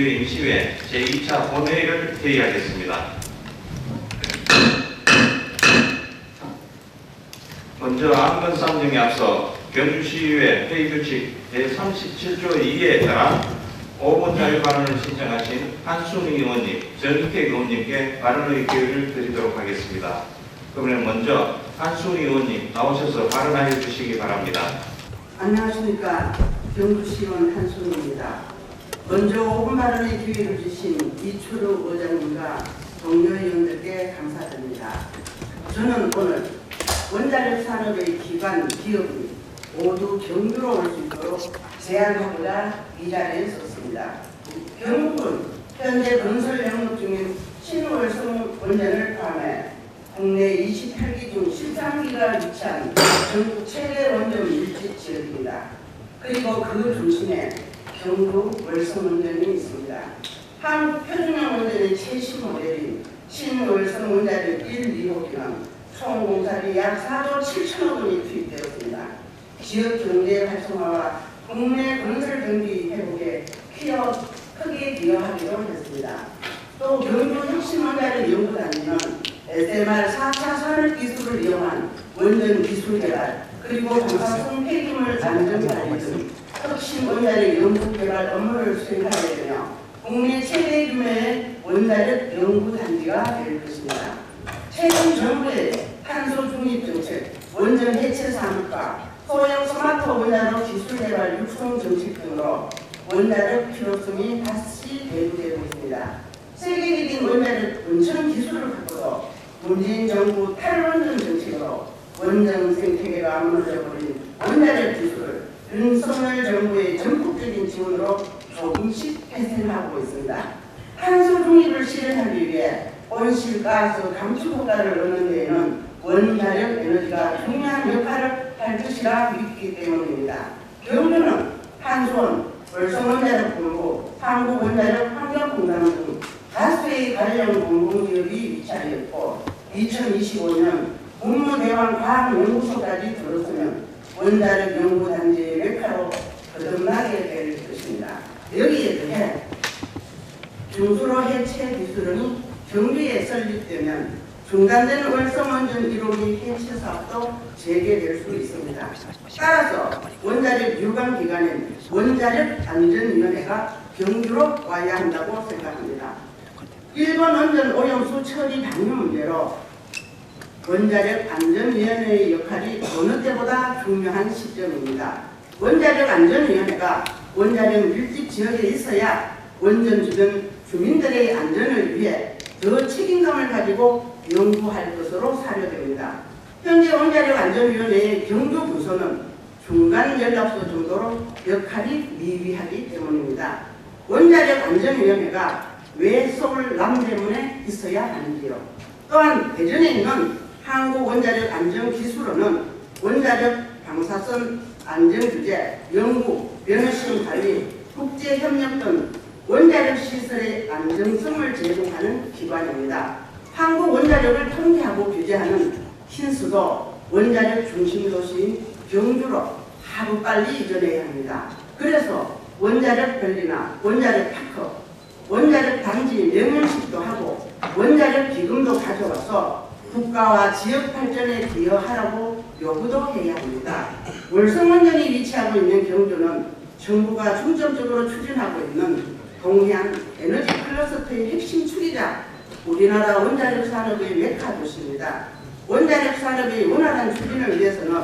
경주시의회 임시회 제2차 본회의를 회의하겠습니다. 먼저 안건 쌍정에 앞서 경주시의회 회의규칙 제37조 2에 따라 5분 자유 발언을 신청하신 한순희 의원님, 정익택 의원님께 발언의 기회를 드리도록 하겠습니다. 그러면 먼저 한순희 의원님 나오셔서 발언하여 주시기 바랍니다. 안녕하십니까. 경주시의원 한순희입니다. 먼저 5분 발언의 기회를 주신 이철우 의장님과 동료 의원들께 감사드립니다. 저는 오늘 원자력 산업의 기관 기업이 모두 경주로 올 수 있도록 제안하고자 이 자리에 섰습니다. 경북은 현재 건설 영역 중인 신월성 원전을 포함해 국내 28기 중 13기가 위치한 전국 최대 원전 밀집 지역입니다. 그리고 그 중심에 경북 월성 원전이 있습니다. 한국 표준형 원전의 최신 모델인 신월성 원자력 1, 2호기는 총 공사비 약 4조 7천억 원이 투입되었습니다. 지역 경제 활성화와 국내 건설 경기 회복에 크게 기여하기도 했습니다. 또 경주 혁신원자력 연구단지는 SMR 4차 산업기술을 이용한 원전 기술 개발, 그리고 방사성 폐기물 안전관리 등 혁신 원자력 연구 개발 업무를 수행하게 되며 국내 최대 규모의 원자력 연구단지가 될 것입니다. 최근 정부의 탄소 중립 정책, 원전 해체 산업과 소형 스마트 원자력 기술 개발 육성 정책 등으로 원자력 필요성이 다시 대두되고 있습니다. 세계적인 원자력 원천 기술을 갖고도 문재인 정부 탈원전 정책으로 원전 생태계가 무너져버린 원자력 기술을 윤석열 정부의 전폭적인 지원으로 조금씩 폐쇄하고 있습니다. 탄소 중립을 실현하기 위해 온실가스 감축 효과를 얻는 데에는 원자력 에너지가 중요한 역할을 할 것이라 믿기 때문입니다. 경주는 한수원, 월성원자력본부, 한국원자력 환경공단 등 다수의 관련 공공기업이 위치하여 있고 2025년 국무대왕 과학연구소까지 들어서면 원자력 연구단지의 메카로 거듭나게 될 것입니다. 여기에 더해 중수로 해체 기술은 경주에 설립되면 중단된 월성원전 1호기 해체 사업도 재개될 수 있습니다. 따라서 원자력 유관 기관인 원자력안전위원회가 경주로 와야 한다고 생각합니다. 일본 원전 오염수 처리 방류 문제로 원자력안전위원회의 역할이 어느 때보다 중요한 시점입니다. 원자력안전위원회가 원자력 밀집 지역에 있어야 원전 주변 주민들의 안전을 위해 더 책임감을 가지고 연구할 것으로 사료됩니다. 현재 원자력안전위원회의 경주 부서는 중간연락소 정도로 역할이 미비하기 때문입니다. 원자력안전위원회가 왜 서울 남대문에 있어야 하는지요? 또한 대전에 있는 한국원자력안전기술원은 원자력 방사선 안전규제, 연구, 변호시험 관리, 국제협력 등 원자력 시설의 안정성을 제공하는 기관입니다. 한국 원자력을 통제하고 규제하는 신수도 원자력 중심 도시인 경주로 하루빨리 이전해야 합니다. 그래서 원자력 밸리나 원자력 파크, 원자력 단지 명령식도 하고 원자력 기금도 가져와서 국가와 지역 발전에 기여하라고 요구도 해야 합니다. 월성원전이 위치하고 있는 경주는 정부가 중점적으로 추진하고 있는 동해안 에너지 클러스터의 핵심 축이자 우리나라 원자력 산업의 메카 도시입니다. 원자력 산업의 원활한 추진을 위해서는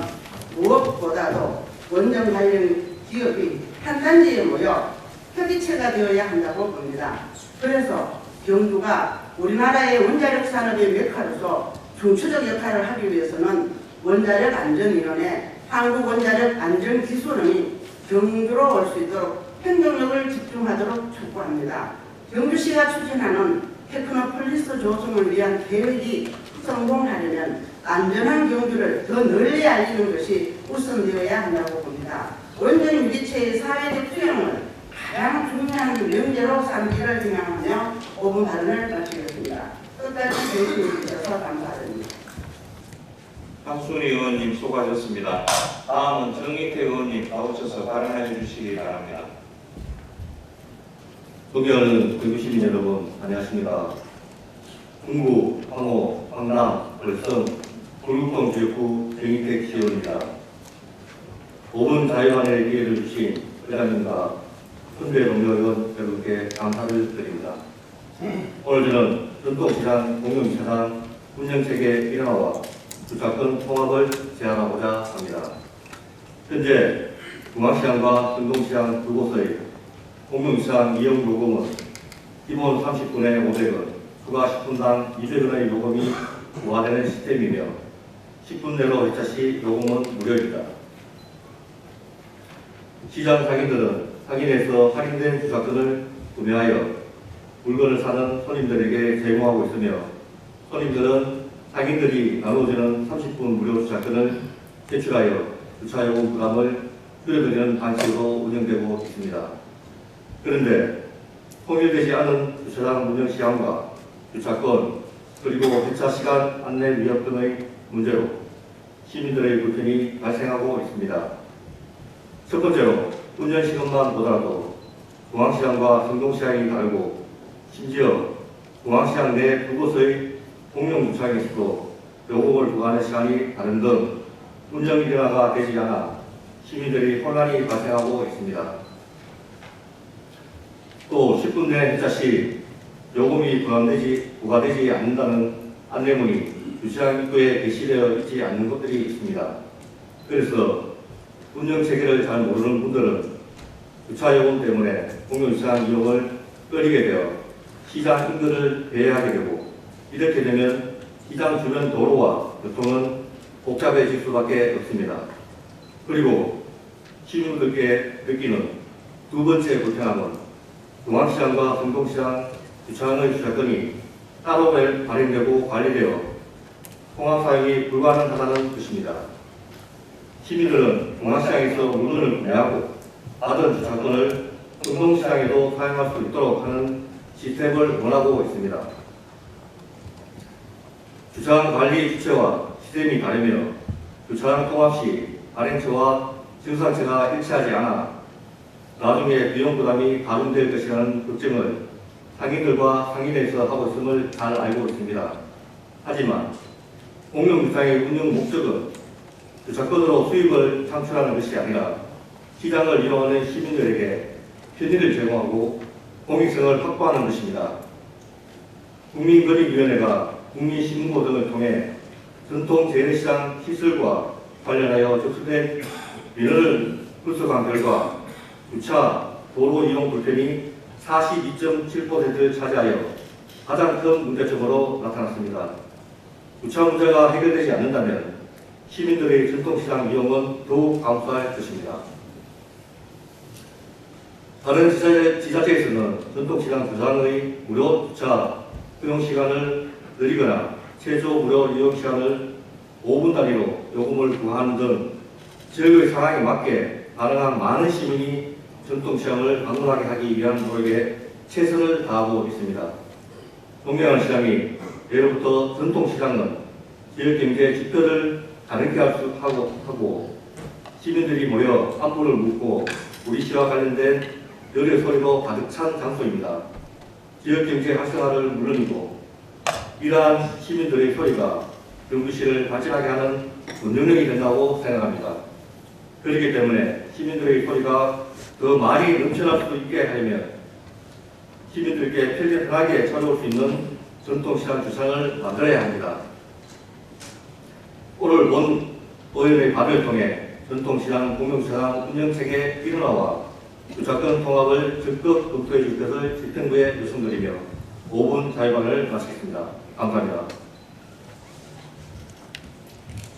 무엇보다도 원전 관련 기업이 한 단지에 모여 협의체가 되어야 한다고 봅니다. 그래서 경주가 우리나라의 원자력 산업의 메카로서 중추적 역할을 하기 위해서는 원자력안전위원회, 한국원자력안전기술원이 경주로 올 수 있도록 행동력을 집중하도록 촉구합니다. 경주시가 추진하는 테크노폴리스 조성을 위한 계획이 성공하려면 안전한 경주를 더 널리 알리는 것이 우선되어야 한다고 봅니다. 원전 유기체의 사회적 투영을 가장 중요한 명제로 삼기를 희망하며 5분 발언을 마치겠습니다. 끝까지 관심 주셔서 감사드립니다. 한순희 의원님 수고하셨습니다. 다음은 정익택 의원님 나오셔서 발언해 주시기 바랍니다. 존경하는 경주 시민 여러분, 안녕하십니까. 중구, 황호, 황남, 월성, 골국동 지역구 정인택 시의원입니다. 5분 자유만의 기회를 주신 회장님과 선배 동료 의원 여러분께 감사를 드립니다. 오늘 저는 전통시장 공영주차장 운영체계 일원화와 주차권 통합을 제안하고자 합니다. 현재 중앙시장과 전동시장 두 곳의 공영주차장 이용 요금은 기본 30분에 500원, 추가 10분당 200원의 요금이 부과되는 시스템이며 10분 내로 회차 시 요금은 무료입니다. 시장 상인들은 상인에서 할인된 주차권을 구매하여 물건을 사는 손님들에게 제공하고 있으며 손님들은 상인들이 나눠주는 30분 무료 주차권을 제출하여 주차요금 부담을 줄여드리는 방식으로 운영되고 있습니다. 그런데 통일되지 않은 주차장 운영 시간과 주차권 그리고 회차 시간 안내 위협 등의 문제로 시민들의 불편이 발생하고 있습니다. 첫 번째로 운영 시간만 보더라도 중앙시장과 성동시장이 다르고 심지어 중앙시장 내 두 곳의 공용 주차장에서도 요금을 부과하는 시간이 다른 등 운영 일원화가 되지 않아 시민들이 혼란이 발생하고 있습니다. 또 10분 내 회차 시 요금이 부과되지 않는다는 안내문이 주차장 입구에 게시되어 있지 않는 곳들이 있습니다. 그래서 운영 체계를 잘 모르는 분들은 주차요금 때문에 공용주차장 이용을 꺼리게 되어 시장 인근을 배회하게 되고 이렇게 되면 시장 주변 도로와 교통은 복잡해질 수밖에 없습니다. 그리고 시민들께 느끼는 두 번째 불편함은 중앙시장과 성동시장 주차장의 주차권이 따로 발행되고 관리되어 통합 사용이 불가능하다는 것입니다. 시민들은 중앙시장에서 물건을 구매하고 받은 주차권을 성동시장에도 사용할 수 있도록 하는 시스템을 원하고 있습니다. 주차장 관리 주체와 시스템이 다르며 주차장 통합 시 발행처와 증상처가 일치하지 않아 나중에 비용 부담이 가중될 것이라는 걱정을 상인들과 상인회에서 하고 있음을 잘 알고 있습니다. 하지만 공영주차장의 운영 목적은 주차권으로 수익을 창출하는 것이 아니라 시장을 이용하는 시민들에게 편의를 제공하고 공익성을 확보하는 것입니다. 국민권익위원회가 국민신문고 등을 통해 전통 재래시장 시설과 관련하여 접수된 민원을 분석한 결과 주차, 도로 이용 불편이 42.7%를 차지하여 가장 큰 문제점으로 나타났습니다. 주차 문제가 해결되지 않는다면 시민들의 전통시장 이용은 더욱 감소할 것입니다. 다른 지자체에서는 전통시장 주차장의 무료 주차 허용시간을 늘리거나 최저 무료 이용시간을 5분 단위로 요금을 부과하는 등 지역의 상황에 맞게 가능한 많은 시민이 전통시장을 방문하게 하기 위한 노력에 최선을 다하고 있습니다. 동명한 시장이 예로부터 전통시장은 지역경제 지표를 가능케 하고 시민들이 모여 안부를 묻고 우리 시와 관련된 열의 소리로 가득 찬 장소입니다. 지역경제 활성화를 물론이고 이러한 시민들의 소리가 경주시를 발전하게 하는 원동력이 된다고 생각합니다. 그렇기 때문에 시민들의 소리가 더 많이 넘쳐날 수 있게 하려면 시민들께 편하게 찾아올 수 있는 전통시장 주차장을 만들어야 합니다. 오늘 본 의원의 발의를 통해 전통시장 공영주차장 운영체계 일원화와 주차권 통합을 적극 검토해 줄 것을 집행부에 요청드리며 5분 자유반을 마치겠습니다. 감사합니다.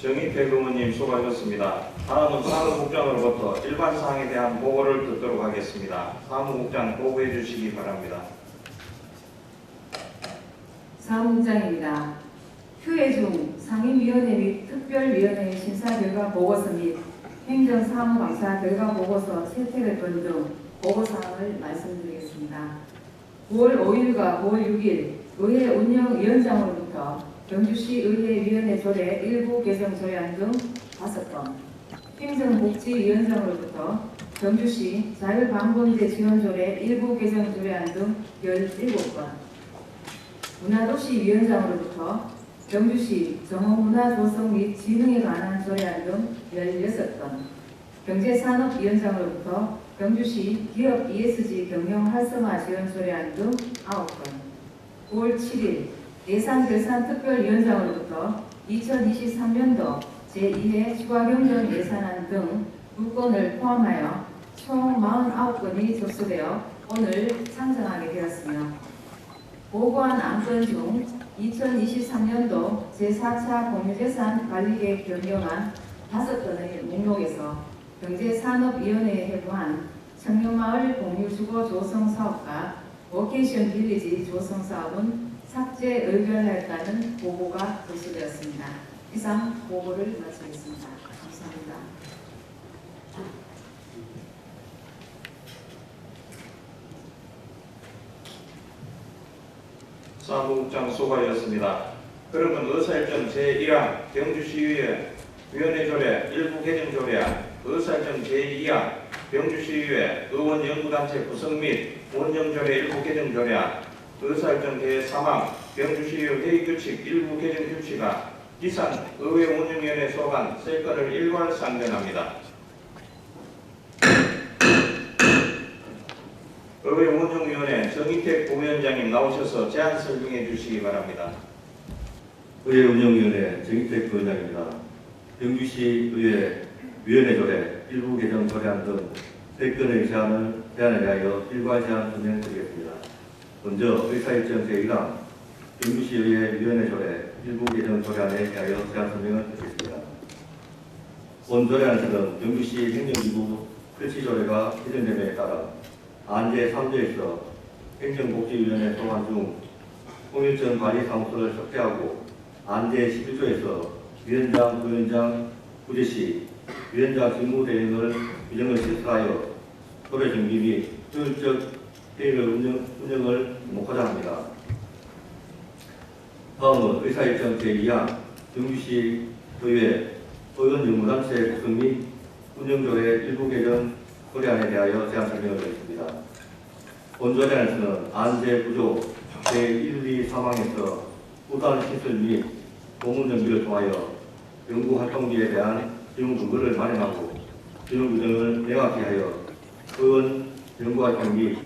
정인택 의원님 수고하셨습니다. 다음은 사무국장으로부터 일반 사항에 대한 보고를 듣도록 하겠습니다. 사무국장 보고해 주시기 바랍니다. 사무국장입니다. 휴회 중 상임위원회 및 특별위원회 심사 결과 보고서 및 행정사무감사 결과 보고서 채택을 본 등 보고사항을 말씀드리겠습니다. 9월 5일과 9월 6일 의회 운영위원장으로부터 경주시 의회위원회 조례 일부 개정 조례안 등 5건, 행정복지위원장으로부터 경주시 자율방범제 지원조례 일부 개정 조례안 등 17건, 문화도시위원장으로부터 경주시 정호문화 조성 및 진흥에 관한 조례안 등 16건, 경제산업위원장으로부터 경주시 기업 ESG 경영 활성화 지원 조례안 등 9건, 9월 7일 예산결산특별위원장으로부터 2023년도 제2회 추가경정 예산안 등 2건을 포함하여 총 49건이 접수되어 오늘 상정하게 되었으며, 보고한 안건 중 2023년도 제4차 공유재산 관리계획 변경안 5건의 목록에서 경제산업위원회에 해부한 청년마을 공유주거 조성 사업과 워케이션 빌리지 조성 사업은 삭제 의결하였다는 보고가 접수되었습니다. 이상 보고를 마치겠습니다. 감사합니다. 사무국장 수고하셨습니다. 그러면 의사일정 제1항 경주시의회 위원회 조례 일부 개정 조례안, 의사일정 제2항 경주시의회 의원 연구단체 구성 및 원정조례 일부 개정 조례안, 의사일정 제3항 경주시의회 회의규칙 일부 개정 규칙안, 이상 의회 운영위원회 소관 3건을 일괄 상정합니다. 의회 운영위원회 정희택 부위원장님 나오셔서 제안 설명해 주시기 바랍니다. 의회 운영위원회 정희택 부위원장입니다. 경주시 의회 위원회 조례 일부 개정 조례안 등 3건의 제안에 대하여 일괄 제안 설명드리겠습니다. 먼저 의사일정 제1항 경주시의회 위원회 조례 일부 개정 조례안에 대하여 제안 설명을 드리겠습니다. 본 조례안에서는 경주시 행정기구 설치조례가 개정됨에 따라 안제 3조에서 행정복지위원회 소관 중 통일전 관리사무소를 석재하고 안제 11조에서 위원장, 부위원장, 부재시, 위원장 직무대행을 규정을 실시하여 조례 정비 및 효율적 회의를 운영을 목하자 합니다. 다음은 의사일정 제2항 경주시 의회 의원 연구단체 구성 및 운영조례 일부 개정 조례안에 대하여 제안 설명을 드리겠습니다. 본 조례안에서는 안제 구조 제1, 2, 3항에서 우단 시설 및 공문 정비를 통하여 연구활동비에 대한 비용 근거를 마련하고 비용 규정을 명확히 하여 의원 연구활동 및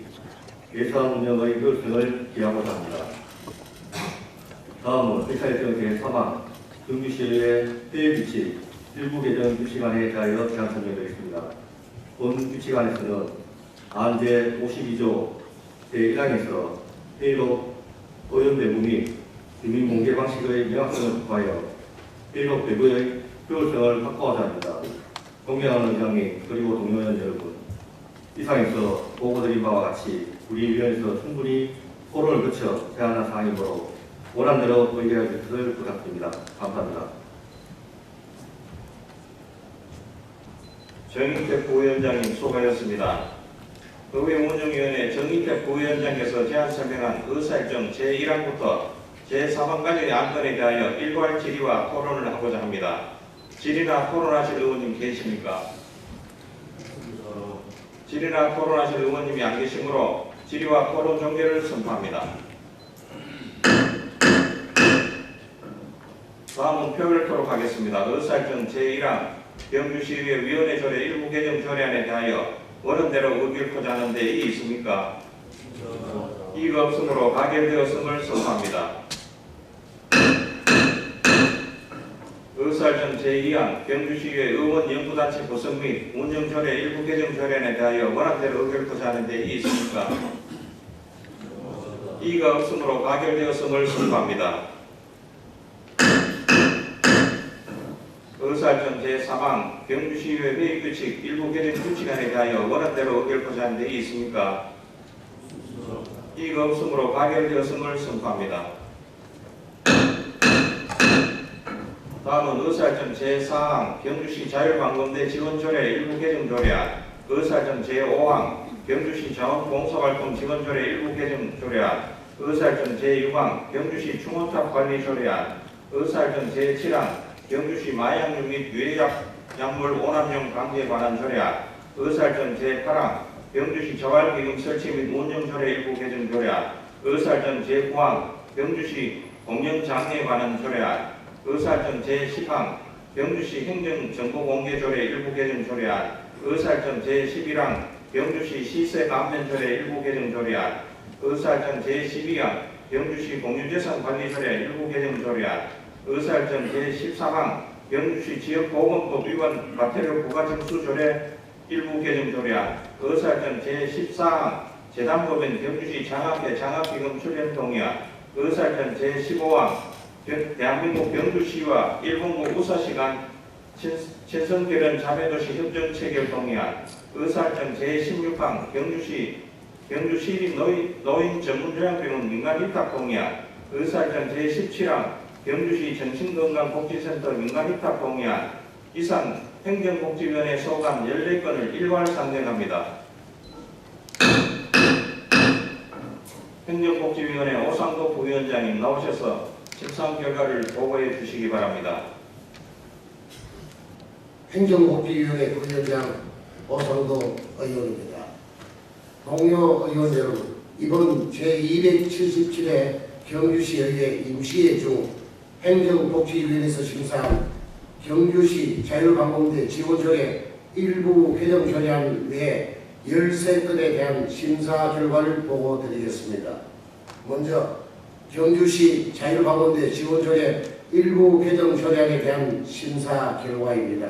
예산 운영의 효율성을 기하고자 합니다. 다음은 의사일정 제3항 경주시의회 회의규칙 일부 개정 규칙안에 대하여 제안 설명드리겠습니다. 본 규칙안에서는 안제 52조 제1항에서 회의록 의원 배부 및 주민 공개 방식의 명확성을 확보하여 회의록 배부의 효율성을 확보하자 합니다. 존경하는 의장님 그리고 동료위원 여러분, 이상에서 보고드린 바와 같이 우리 위원회에서 충분히 토론을 거쳐 제안한 사항이므로 원안대로 의결해 주시길 부탁드립니다. 감사합니다. 정희택 부위원장님 수고하셨습니다. 의회 운영위원회 정희택 부위원장께서 제안 설명한 의사일정 제1항부터 제3항까지의 안건에 대하여 일괄 질의와 토론을 하고자 합니다. 질의나 토론하실 의원님 계십니까? 질의나 토론하실 의원님이 안 계시므로 질의와 토론 종결을 선포합니다. 다음은 표결토록 하겠습니다. 의사일정 제1항 경주시의회 위원회 조례 일부 개정 조례안에 대하여 원안대로 의결코자 하는 데 이의 있습니까? 이의가 없으므로 가결되었음을 선포합니다. 의사일정 제2항 경주시의회 의원 연구단체 구성 및 운영조례 일부 개정 조례안에 대하여 원안대로 의결코자 하는 데 이의 있습니까? 이의가 없으므로 가결되었음을 선포합니다. 의사일정 제3항 경주시의회 회의규칙 일부 개정 규칙안에 대하여 원안대로 의결코자 하는 데 이의 있습니까? 이의가 없으므로 가결되었음을 선포합니다. 다음은 의사일정 제4항 경주시 자율방범대 지원조례 일부 개정 조례안, 의사일정 제5항 경주시 자원봉사활동 지원조례 일부 개정 조례안, 의사일정 제6항 경주시 충원탑 관리 조례안, 의사일정 제7항 경주시 마약류 및 유해약 약물 오남용 방지에 관한 조례안, 의사일정 제8항 병주시 자활기금 설치 및 운영조례 일부 개정 조례안, 의사일정 제9항 병주시 공영장려에 관한 조례안, 의사일정 제10항 병주시 행정정보공개조례 일부 개정 조례안, 의사일정 제11항 병주시 시세감면조례 일부 개정 조례안, 의사일정 제12항 병주시 공유재산관리조례 일부 개정 조례안, 의사일정 제13항 병주시 지역보건법 위반 과태료 부과정수조례 일부 개정 조례안, 의사일정 제14항 재단법인 병주시 장학회 장학기금 출연 동의안, 의사일정 제15항 대한민국 병주시와 일본국 우사시 간 친선결연 자매도시 협정체결 동의안, 의사일정 제16항 병주시립 노인 전문요양병원 민간위탁 동의안, 의사일정 제17항 병주시 정신건강복지센터 민간위탁 동의안, 이상 행정복지위원회 소감 14건을 일괄 상정합니다. 행정복지위원회 오상도 부위원장님 나오셔서 심상 결과를 보고해 주시기 바랍니다. 행정복지위원회 부위원장 오상도 의원입니다. 동료 의원 여러분, 이번 제277회 경주시의회 임시회 중 행정복지위원회에서 심사한 경주시 자율방공대 지원조례 일부 개정 조례안 외에 13건에 대한 심사 결과를 보고드리겠습니다. 먼저 경주시 자율방공대 지원조례 일부 개정 조례안에 대한 심사 결과입니다.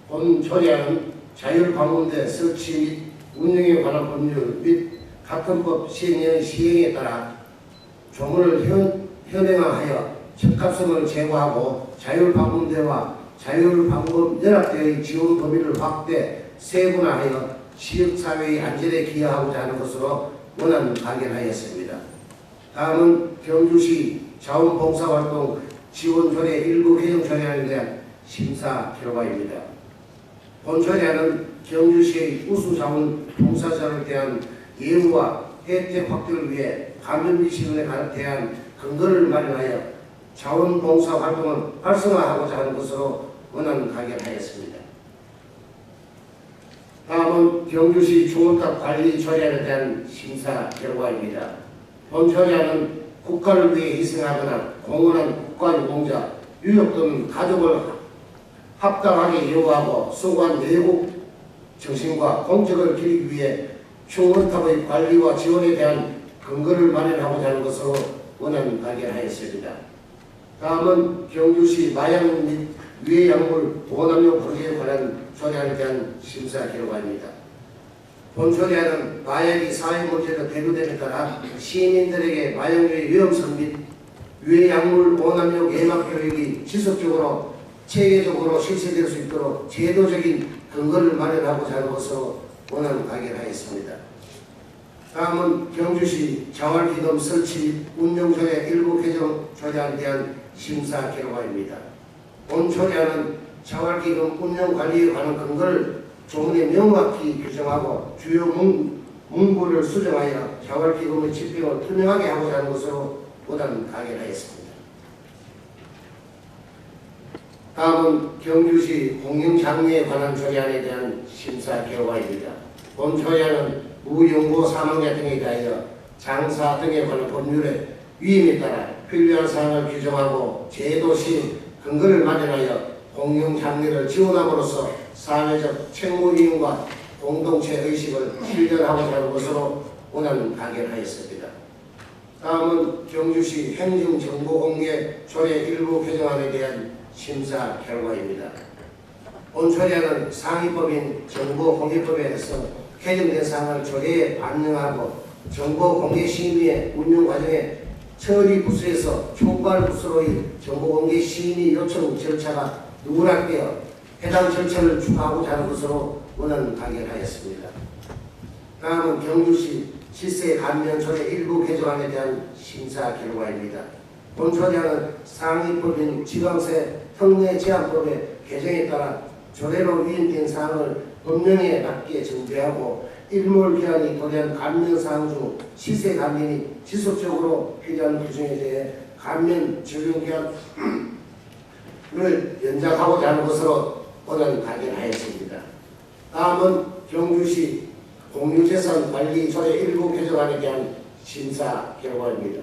본 조례안은 자율방공대 설치 및 운영에 관한 법률 및 같은 법 시행에 따라 조문을 현행화하여 적합성을 제고하고 자율방공대와 자율방공연합대의 지원 범위를 확대 세분화하여 지역사회의 안전에 기여하고자 하는 것으로 원안 발견하였습니다. 다음은 경주시 자원봉사활동 지원조례 일부 개정 조례안에 대한 심사 결과입니다. 본 조례안은 경주시의 우수자원 봉사자를 대한 예우와 혜택 확대를 위해 감염 시민에 대한 근거를 마련하여 자원봉사 활동을 활성화하고자 하는 것으로 원안 발견하였습니다. 다음은 경주시 중원탑 관리 조례안에 대한 심사 결과입니다. 본 조례안은 국가를 위해 희생하거나 공헌한 국가유공자, 유족 또는 가족을 합당하게 요구하고 수고한 외국 정신과 공적을 기리기 위해 중원탑의 관리와 지원에 대한 근거를 마련하고자 하는 것으로 원안 발견하였습니다. 다음은 경주시 마약 및 유해약물 보호남용 방지에 관한 조례안에 대한 심사 결과입니다. 본 조례안은 마약이 사회 문제로 대두됨에 따라 시민들에게 마약류의 위험성 및 유해약물 보호남용 예방 교육이 지속적으로 체계적으로 실시될 수 있도록 제도적인 근거를 마련하고자 하는 것으로 원안 발견하였습니다. 다음은 경주시 자활기금 설치 운영조례 일부 개정 조례안에 대한 심사 결과입니다. 본 조례안은 자활기금 운영관리에 관한 근거를 조문에 명확히 규정하고 주요 문구를 수정하여 자활기금의 집행을 투명하게 하고자 하는 것으로 원안 발견하였습니다. 다음은 경주시 공영장려에 관한 조례안에 대한 심사 결과입니다. 본 조례안은 무연고 사망자 등에 대하여 장사 등에 관한 법률의 위임에 따라 필요한 사항을 규정하고 제도 시행 근거를 마련하여 공영장려를 지원함으로써 사회적 책무이행과 공동체 의식을 실현하고자 하는 것으로 원안 발견하였습니다. 다음은 경주시 행정정보공개 조례 일부 개정안에 대한 심사 결과입니다. 본 조례안은 상위법인 정보공개법에서 개정된 사항을 조례에 반영하고 정보공개심의의 운영 과정에 처리 부서에서 총괄 부서로의 정보공개 심의 요청 절차가 누락되어 해당 절차를 추가하고자 하는 것으로 원안 발견하였습니다. 다음은 경주시 시세 감면 조례 일부 개정안에 대한 심사 결과입니다. 본 조례안은 상위법인 지방세 특례 제한법의 개정에 따라 조례로 위임된 사항을 법령에 맞게 정비하고 일몰 기한이 도래한 감면 사항 중 시세 감면이 지속적으로 필요한 규정에 대해 감면 적용 기한을 연장하고자 하는 것으로 원안 발견하였습니다. 다음은 경주시 공유재산 관리 조례 일부 개정안에 대한 심사 결과입니다.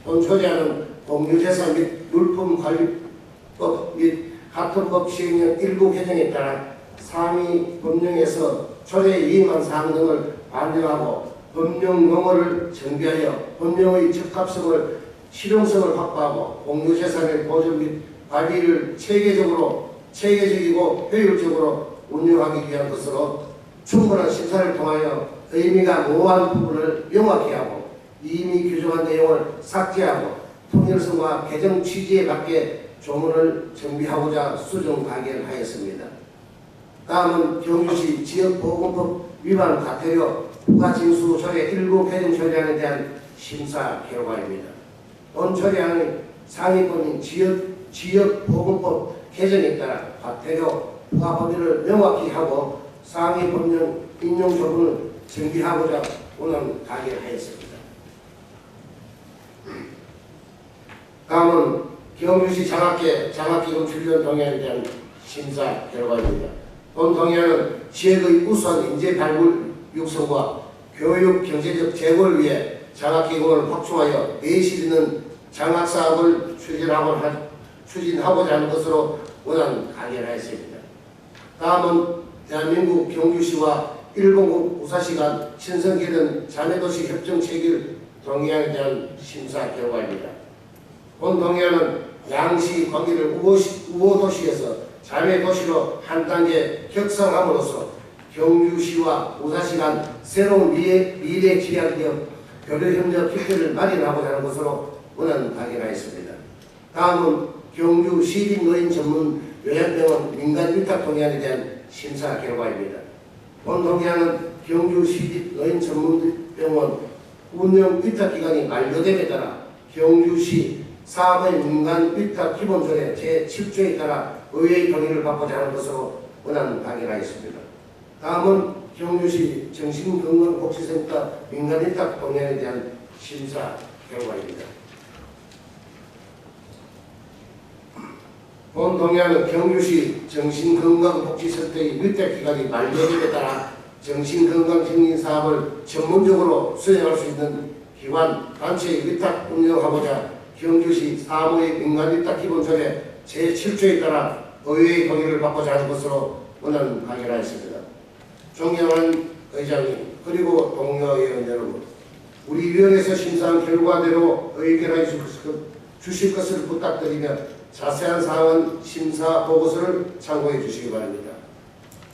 본 조례안은 공유재산 및 물품관리법 및 같은 법 시행령 일부 개정에 따라 상위 법령에서 조례에 위임한 사항 등을 반영하고 법령 용어를 정비하여 법령의 적합성을 실용성을 확보하고 공유재산의 보존 및 관리를 체계적이고 효율적으로 운영하기 위한 것으로 충분한 심사를 통하여 의미가 모호한 부분을 명확히 하고 이미 규정한 내용을 삭제하고 통일성과 개정 취지에 맞게 조문을 정비하고자 수정 가결하였습니다. 다음은 경주시 지역보건법 위반 과태료 부가징수 조례 일부 개정 조례안에 대한 심사 결과입니다. 본 조례안의 상위법인 지역보건법 개정에 따라 과태료 부과 범위를 명확히 하고 상위 법령 인용 조문을 정비하고자 오늘 가결하였습니다. 다음은 경주시 장학기금 출연 동의안에 대한 심사 결과입니다. 본 동의안은 지역의 우수한 인재 발굴 육성과 교육 경제적 제고를 위해 장학기금을 확충하여 내실 있는 장학사업을 추진하고자 하는 것으로 오늘 가결하였습니다. 다음은 대한민국 경주시와 일본국 우사시 간 신성기른 자매도시 협정 체결 동의안에 대한 심사 결과입니다. 본 동의안은 양시 관계를 우호도시에서 자매도시로 한 단계 격상함으로써 경주시와 우사시 간 새로운 미래 기략력 교류협력 기회를 마련하고자 하는 것으로 오늘 가결하였습니다. 다음은 경주 시립노인 전문 요양병원 민간 위탁 동의안에 대한 심사 결과입니다. 본 동의안은 경주 시립노인 전문병원 운영 위탁 기간이 만료됨에 따라 경주시 사업의 민간 위탁 기본조례 제7조에 따라 의회의 동의를 받고자 하는 것으로 원안 가결하였습니다. 다음은 경주시 정신건강복지센터 민간 위탁 동의안에 대한 심사 결과입니다. 본 동의안은 경주시 정신건강복지센터의 위탁 기간이 만료됨에 따라 정신건강증진 사업을 전문적으로 수행할 수 있는 기관, 단체의 위탁 운영하고자 경주시 사무의 민간 위탁 기본조례 제7조에 따라 의회의 동의를 받고자 하는 것으로 원안 가결하였습니다. 존경하는 의장님 그리고 동료 의원 여러분, 우리 위원회에서 심사한 결과대로 의결해 주실 것을 부탁드리며 자세한 사항은 심사 보고서를 참고해 주시기 바랍니다.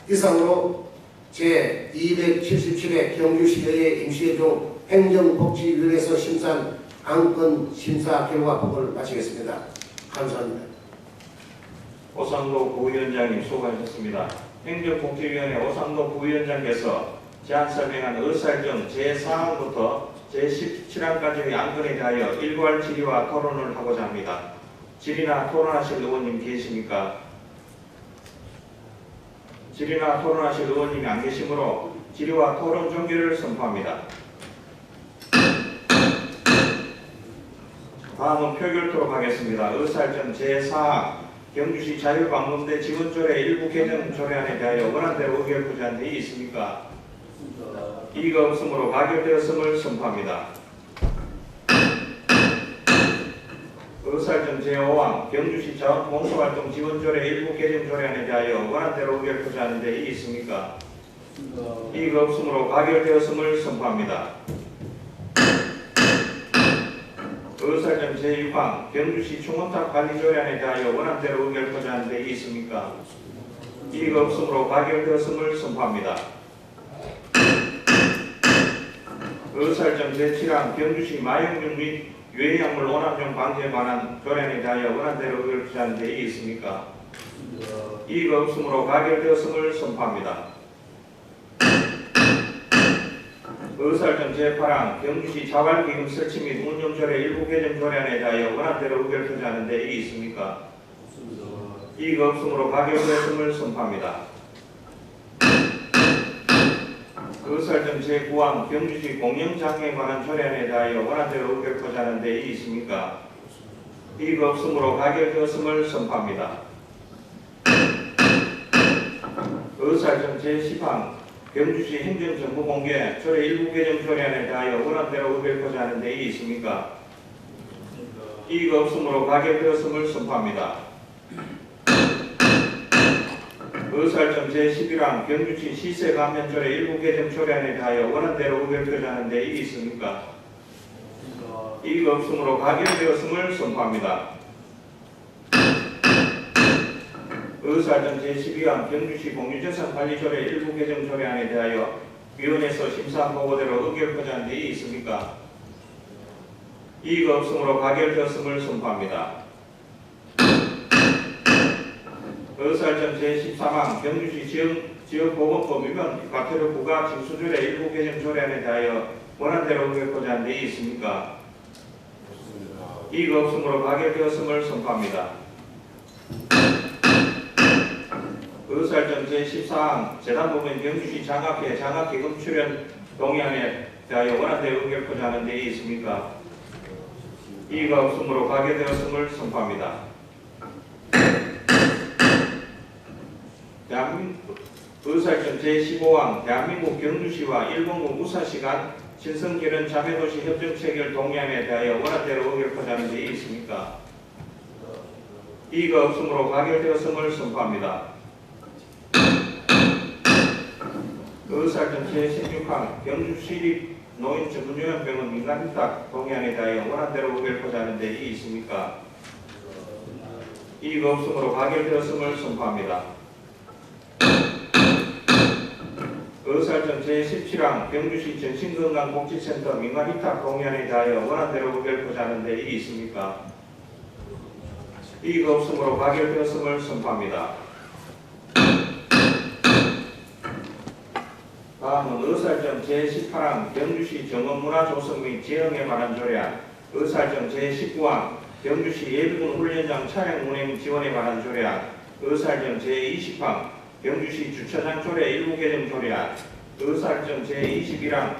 이상으로 제277회 경주시의회 임시회종 행정복지위원회에서 심사한 안건 심사 결과 보고를 마치겠습니다. 감사합니다. 오상도 부위원장님 수고하셨습니다. 행정복지위원회 오상도 부위원장께서 제안 설명한 의사일정 제4항부터 제17항까지의 안건에 대하여 일괄 질의와 토론을 하고자 합니다. 질의나 토론하실 의원님 계십니까? 질의나 토론하실 의원님이 안 계시므로 질의와 토론 종결을 선포합니다. 다음은 표결토록 하겠습니다. 의사일정 제4항 경주시 자율방문대 지원조례 일부 개정 조례안에 대하여 원안대로 의결 구제한 데 있습니까? 이의가 없으므로 가결되었음을 선포합니다. 의사일정 제5항 경주시 자원봉사활동 지원조례 일부 개정 조례안에 대하여 원안대로 의결 구제하는 데 있습니까? 이의가 없으므로 가결되었음을 선포합니다. 의사일정 제6항 경주시 충원탑 관리조례안에 대하여 원안대로 의결 구제하는 데 있습니까? 이의가 없으므로 가결되었음을 선포합니다. 의사일정 제7항 경주시 마용용 및 유해약물 오남용 방지에 관한 조례안에 대하여 원안대로 의결 구제하는 데 있습니까? 이의가 없으므로 가결되었음을 선포합니다. 의사일정 제8항 경주시 자활기금 설치 및 운영조례 일부 개정 조례안에 대하여 원안대로 의결 구제하는 데 있습니까? 이의가 없으므로 가결되었음을 선포합니다. 의사일정 제9항 경주시 공영장애에 관한 조례안에 대하여 원안대로 의결 구제하는 데 있습니까? 이의가 없으므로 가결되었음을 선포합니다. 의사일정 제10항 경주시 행정정보공개 조례 일부 개정 조례안에 대하여 원안대로 의결코자 하는 데 이의 있습니까? 이의가 없으므로 가결되었음을 선포합니다. 의사일정 제11항 경주시 시세감면조례 일부 개정 조례안에 대하여 원안대로 의결코자 하는 데 이의 있습니까? 이의가 없으므로 가결되었음을 선포합니다. 의사일정 제12항 경주시 공유재산관리조례 일부 개정 조례안에 대하여 위원회에서 심사한 보고대로 의결코자 하는 데 이의 있습니까? 이의가 없으므로 가결되었음을 선포합니다. 의사일정 제13항 경주시 지역보건법 위반 과태료 부과 징수조례 일부 개정 조례안에 대하여 원안대로 의결코자 하는 데 이의 있습니까? 이의가 없으므로 가결되었음을 선포합니다. 의사일정 제14항 재단법인 경주시 장학회 장학기금 출연 동의안에 대하여 원안대로 의결코자 하는 데 이의 있습니까? 이의가 없으므로 가결되었음을 선포합니다. 의사일정 제15항 대한민국 경주시와 일본군 우사시 간 신성기른 자매도시 협정 체결 동의안에 대하여 원안대로 의결코자 하는 데 이의 있습니까? 이의가 없으므로 가결되었음을 선포합니다. 의사일정 제16항 경주시립 노인전문요양병원 민간위탁 동의안에 대하여 원안대로 의결코자 하는 데 이의 있습니까? 이의가 없으므로 가결되었음을 선포합니다. 의사일정 제17항 경주시 정신건강복지센터 민간위탁 동의안에 대하여 원안대로 의결코자 하는 데 이의 있습니까? 이의가 없으므로 가결되었음을 선포합니다. 다음은 의사일정 제18항 경주시 정원문화조성 및 지형에 관한 조례안, 의사일정 제19항 경주시 예비군 훈련장 차량 운행 지원에 관한 조례안, 의사일정 제20항 경주시 주차장 조례 일부 개정 조례안, 의사일정 제21항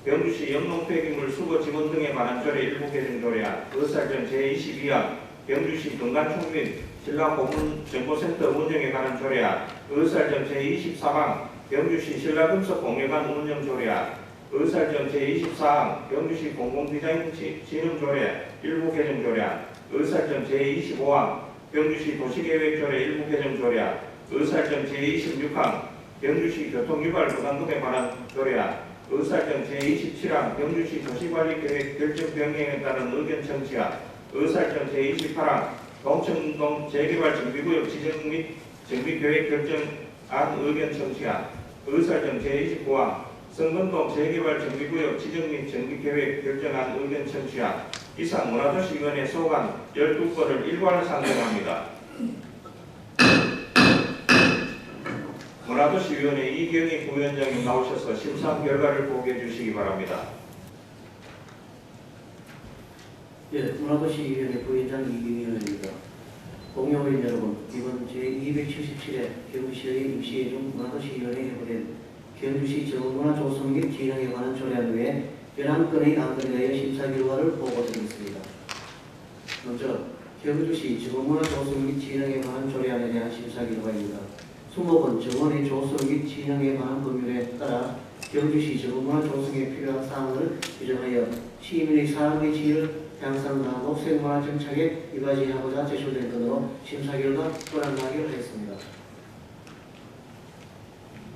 경주시 영농폐기물 수거 지원 등에 관한 조례 일부 개정 조례안, 의사일정 제22항 경주시 건강총민 신라고문정보센터 운영에 관한 조례안, 의사일정 제23항 경주시 신라금속 공예관 운영 조례안, 의사일정 제24항 경주시 공공디자인 진흥 조례 일부 개정 조례안, 의사일정 제25항 경주시 도시계획 조례 일부 개정 조례안, 의사일정 제26항 경주시 교통유발 부담금에 관한 조례안, 의사일정 제27항 경주시 도시관리계획 결정 변경에 따른 의견 청취안, 의사일정 제28항 동청동 재개발 정비구역 지정 및 정비계획 결정안 의견 청취안, 의사일정 제29항 성건동 재개발 정비구역 지정 및 정비계획 결정안 의견 청취안, 이상 문화도시위원회 소관 12건을 일괄 상정합니다. 문화도시위원회 이경희 부위원장님 나오셔서 심사한 결과를 보고해 주시기 바랍니다. 예, 문화도시위원회 부위원장 이경희입니다. 공용의원 여러분, 이번 제277회 경주시의 임시예정 문화도시위원회에 보낸 경주시 정문화 조성 및 진흥에 관한 조례안 외에 11건의 안건에 대하여 심사 결과를 보고드리겠습니다. 먼저 경주시 정문화 조성 및 진흥에 관한 조례안에 대한 심사 결과입니다. 수목은 정원의 조성 및 진흥에 관한 법률에 따라 경주시 정문화 조성에 필요한 사항을 규정하여 시민의 삶의 질을 향상과 녹색문화 정착에 이바지하고자 제출된 것으로 심사 결과 허락하기로 하였습니다.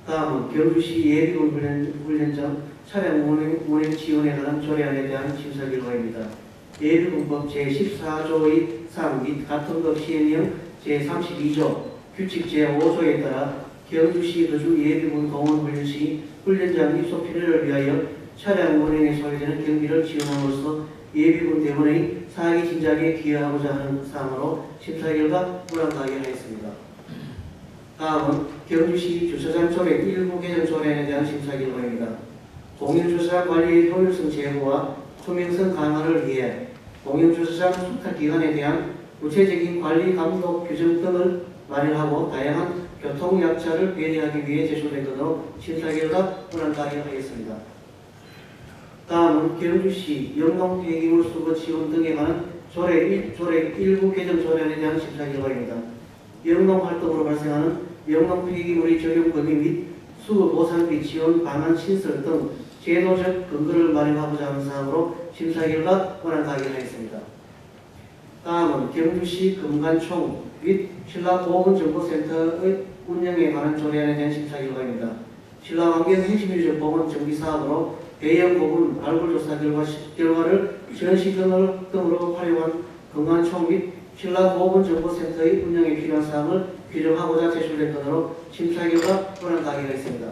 다음은 경주시 예비군 훈련장 차량 운행 지원에 관한 조례안에 대한 심사 결과입니다. 예비군법 제14조의 3 및 같은 법 시행령 제32조 규칙 제5조에 따라 경주시 거주 예비군 공원 훈련 시 훈련장 입소 필요를 위하여 차량 운행에 소요되는 경비를 지원함으로써 예비군 대원의 사기 진작에 기여하고자 하는 사항으로 심사 결과 허락하게 하였습니다. 다음은 경주시 주차장 조례 일부 개정 조례안에 대한 심사 결과입니다. 공영주차장 관리의 효율성 제고와 투명성 강화를 위해 공영주차장 숙탁기관에 대한 구체적인 관리 감독 규정 등을 마련하고 다양한 교통약자를 배려하기 위해 제출된 것으로 심사 결과 허락하게 하겠습니다. 다음은 경주시 영농폐기물 수거 지원 등에 관한 조례 일부 개정 조례안에 대한 심사 결과입니다. 영농 활동으로 발생하는 영농 폐기물의 적용 범위 및 수거 보상비 지원 방안 신설 등 제도적 근거를 마련하고자 하는 사항으로 심사 결과 원안 가결하였습니다. 다음은 경주시 금관총 및 신라 보건정보센터의 운영에 관한 조례안에 대한 심사 결과입니다. 신라 환경행시민주보건 정비사업으로 대형 고분 발굴조사 결과를 전시 등으로 활용한 금관총 및 신라 보건정보센터의 운영에 필요한 사항을 규정하고자 제출된 건으로 심사 결과 원안 가결하였습니다.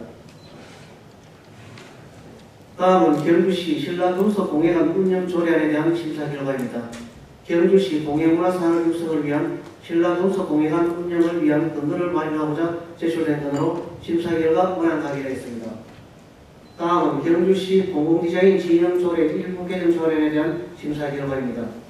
다음은 경주시 신라 금속공예관 운영 조례안에 대한 심사 결과입니다. 경주시 공예문화산업 육성을 위한 신라 금속공예관 운영을 위한 근거를 마련하고자 제출된 건으로 심사 결과 원안 가결하였습니다. 다음은 경주시 공공디자인 진흥조례 일부 개정 조례안에 대한 심사 결과입니다.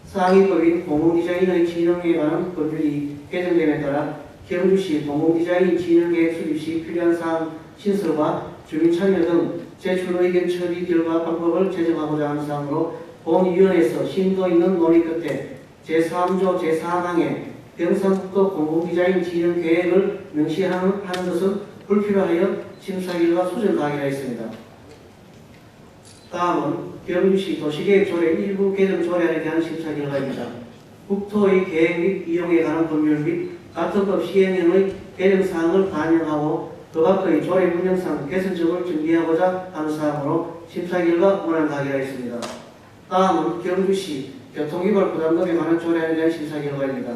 상위법인 공공디자인의 진흥에 관한 법률이 개정됨에 따라 경주시 공공디자인 진흥계획 수립 시 필요한 사항 신설과 주민 참여 등 제출 의견 처리 결과 방법을 제정하고자 하는 사항으로 본위원회에서 심도 있는 논의 끝에 제3조 제4항에 경상북도 공공디자인 진흥계획을 명시하는 것은 불필요하여 심사 결과 수정 가결하였습니다. 다음은 경주시 도시계획조례 일부 개정 조례안에 대한 심사 결과입니다. 국토의 계획 및 이용에 관한 법률 및 같은 법 시행령의 개정 사항을 반영하고 그 밖의 조례 운영상 개선점을 준비하고자 하는 사항으로 심사 결과 원안 가결하였습니다. 다음은 경주시 교통위반 부담금에 관한 조례안에 대한 심사 결과입니다.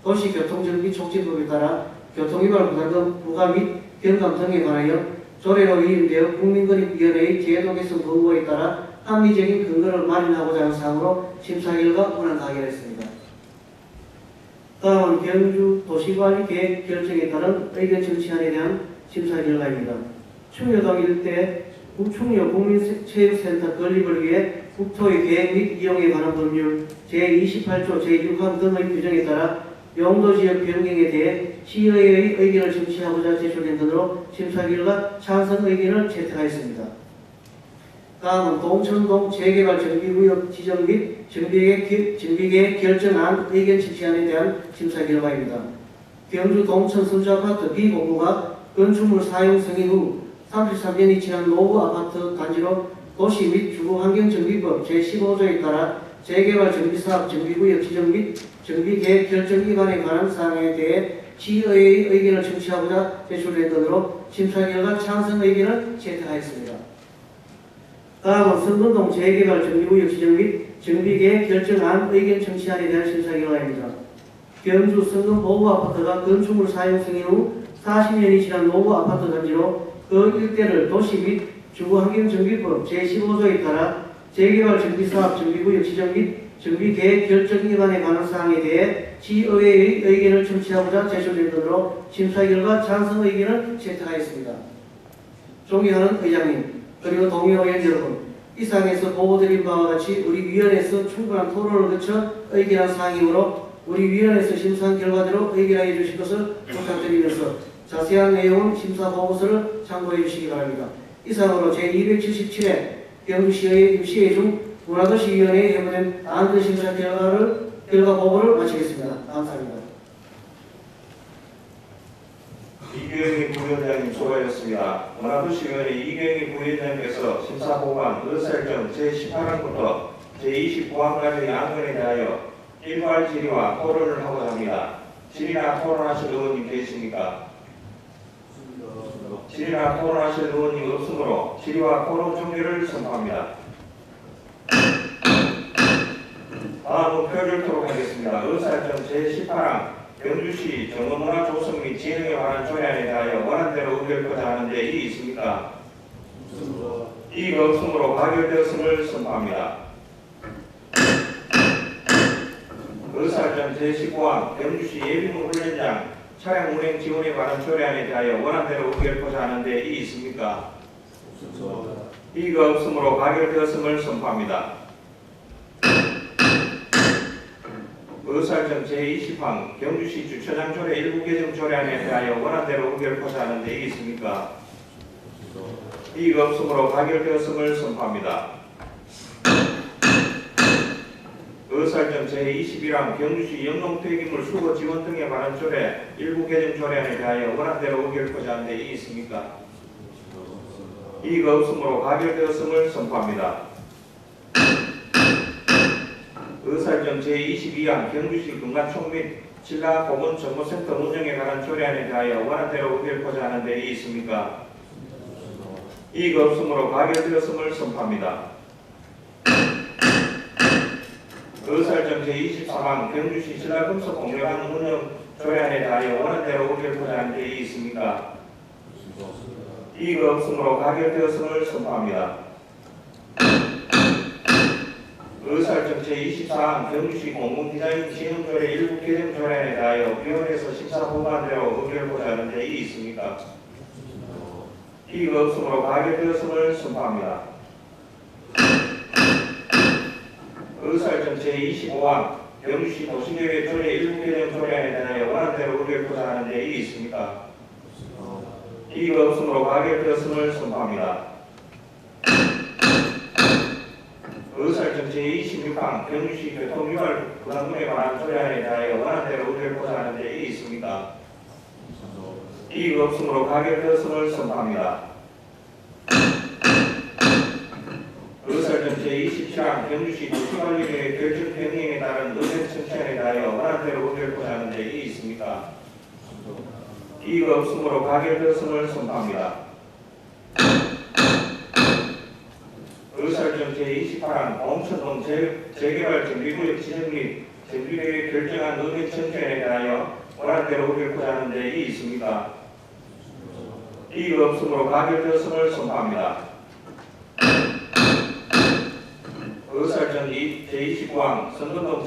도시교통정비촉진법에 따라 교통위반 부담금 부과 및 경감 등에 관하여 조례로 위임되어 국민권익위원회의 제도 개선 권고에 따라 합리적인 근거를 마련하고자 하는 사항으로 심사 결과 원안 가결했습니다. 다음은 경주 도시관리 계획 결정에 따른 의견 청취안에 대한 심사 결과입니다. 충여동 일대 충여 국민체육센터 건립을 위해 국토의 계획 및 이용에 관한 법률 제28조 제6항 등의 규정에 따라 용도지역 변경에 대해 시의회의 의견을 청취하고자 제출된 것으로 심사 결과 찬성 의견을 채택하였습니다. 다음은 동천동 재개발 정비구역 지정 및 정비계획 결정안 의견 청취안에 대한 심사 결과입니다. 경주 동천 선주아파트 B공구가 건축물 사용 승인 후 33년이 지난 노후 아파트 단지로 도시 및 주거환경정비법 제15조에 따라 재개발 정비사업 정비구역 지정 및 정비계획 결정 위반에 관한 사항에 대해 시의회의 의견을 청취하고자 제출된 것으로 심사 결과 찬성 의견을 채택하였습니다. 다음은 성근동 재개발 정비구역 지정 및 정비계획 결정안 의견 청취안에 대한 심사 결과입니다. 경주 성근보호아파트가 건축물 사용 승인 후 40년이 지난 노후 아파트 단지로 그 일대를 도시 및 주거환경정비법 제15조에 따라 재개발 정비사업 정비구역 지정 및 정비계획 결정 위반에 관한 사항에 대해 시의회의 의견을 청취하고자 제출된 것으로 심사 결과 찬성 의견을 채택하였습니다. 존경하는 의장님 그리고 동의원 여러분, 이상에서 보고드린 바와 같이 우리 위원회에서 충분한 토론을 거쳐 의견한 사항이므로 우리 위원회에서 심사한 결과대로 의견하여 주실 것을 부탁드리면서 자세한 내용은 심사 보고서를 참고해 주시기 바랍니다. 이상으로 제277회 경주시의 임시회 중 문화도시위원회에 회부된 안전심사 결과 보고를 마치겠습니다. 감사합니다. 이경희 부위원장님 수고하셨습니다. 문화도시위원회 이경희 부위원장님께서 심사보관 의사일정 제18항부터 제29항까지의 안건에 대하여 일괄 질의와 토론을 하고자 합니다. 질의나 토론하실 의원님 계십니까? 질의나 토론하실 의원님 없으므로 질의와 토론 종료를 선포합니다. 다음은 표결토록 하겠습니다. 의사일정 제18항 경주시 정원문화 조성 및 진흥에 관한 조례안에 대하여 원안대로 의결하고자 하는데 이의 있습니까? 이의가 없으므로 가결되었음을 선포합니다. 의사일정 제19항 경주시 예비군 훈련장 차량 운행 지원에 관한 조례안에 대하여 원안대로 의결하고자 하는데 이의 있습니까? 이의가 없으므로 가결되었음을 선포합니다. 의사일정 제20항 경주시 주차장 조례 일부 개정 조례안에 대하여 원안대로 의결하고자 하는데 이의 있습니까? 이의가 없으므로 가결되었음을 선포합니다. 의사정 제21항 경주시 영농 폐기물 수거 지원 등에 관한 조례 일부 개정 조례안에 대하여 원안대로 의결코자 하는 데 이의 있습니까? 이의가 없으므로 가결되었음을 선포합니다. 의사정 제22항 경주시 금관총 및 신라 보건정보센터 운영에 관한 조례안에 대하여 원안대로 의결코자 하는 데 이의 있습니까? 이의가 없으므로 가결되었음을 선포합니다. 의사정 제23항 경주시 신라금속공매관 운영 조례안에 대하여 원안대로 의결코자 하는 데 이의 있습니까? 이의가 없으므로 가결되었음을 선포합니다. 의사정 제24항 경주시 공공디자인 진흥조례 일부 개정 조례안에 대하여 위원회에서 심사 보고한 대로 의결코자 하는 데 이의 있습니까? 이의가 없으므로 가결되었음을 선포합니다. 의사정 제25항 경주시 도시계획 조례 일부 개정 조례안에 대하여 원안대로 의결코자 하는 데 이의 있습니까? 이의가 없으므로 가결되었음을 선포합니다. 의사정 제26항 경주시 교통유발 부담금에 관한 조례안에 대하여 원안대로 의결코자 하는 데 이의 있습니까? 이의가 없으므로 가결되었음을 선포합니다. 의사정 제27항 경주시 도시관리계획 결정 변경에 따른 의견 청취안에 대하여 원안대로 의결코자 하는 데 이의 있습니까? 이의가 없으므로 가결되었음을 선포합니다. 의사정 제28항 봉천동 재개발 정비구역 지정 및 정비계획 결정한 의견 청취안에 대하여 원안대로 의결코자 하는 데 이의 있습니까? 이의가 없으므로 가결되었음을 선포합니다. 의사정 제29항 선거동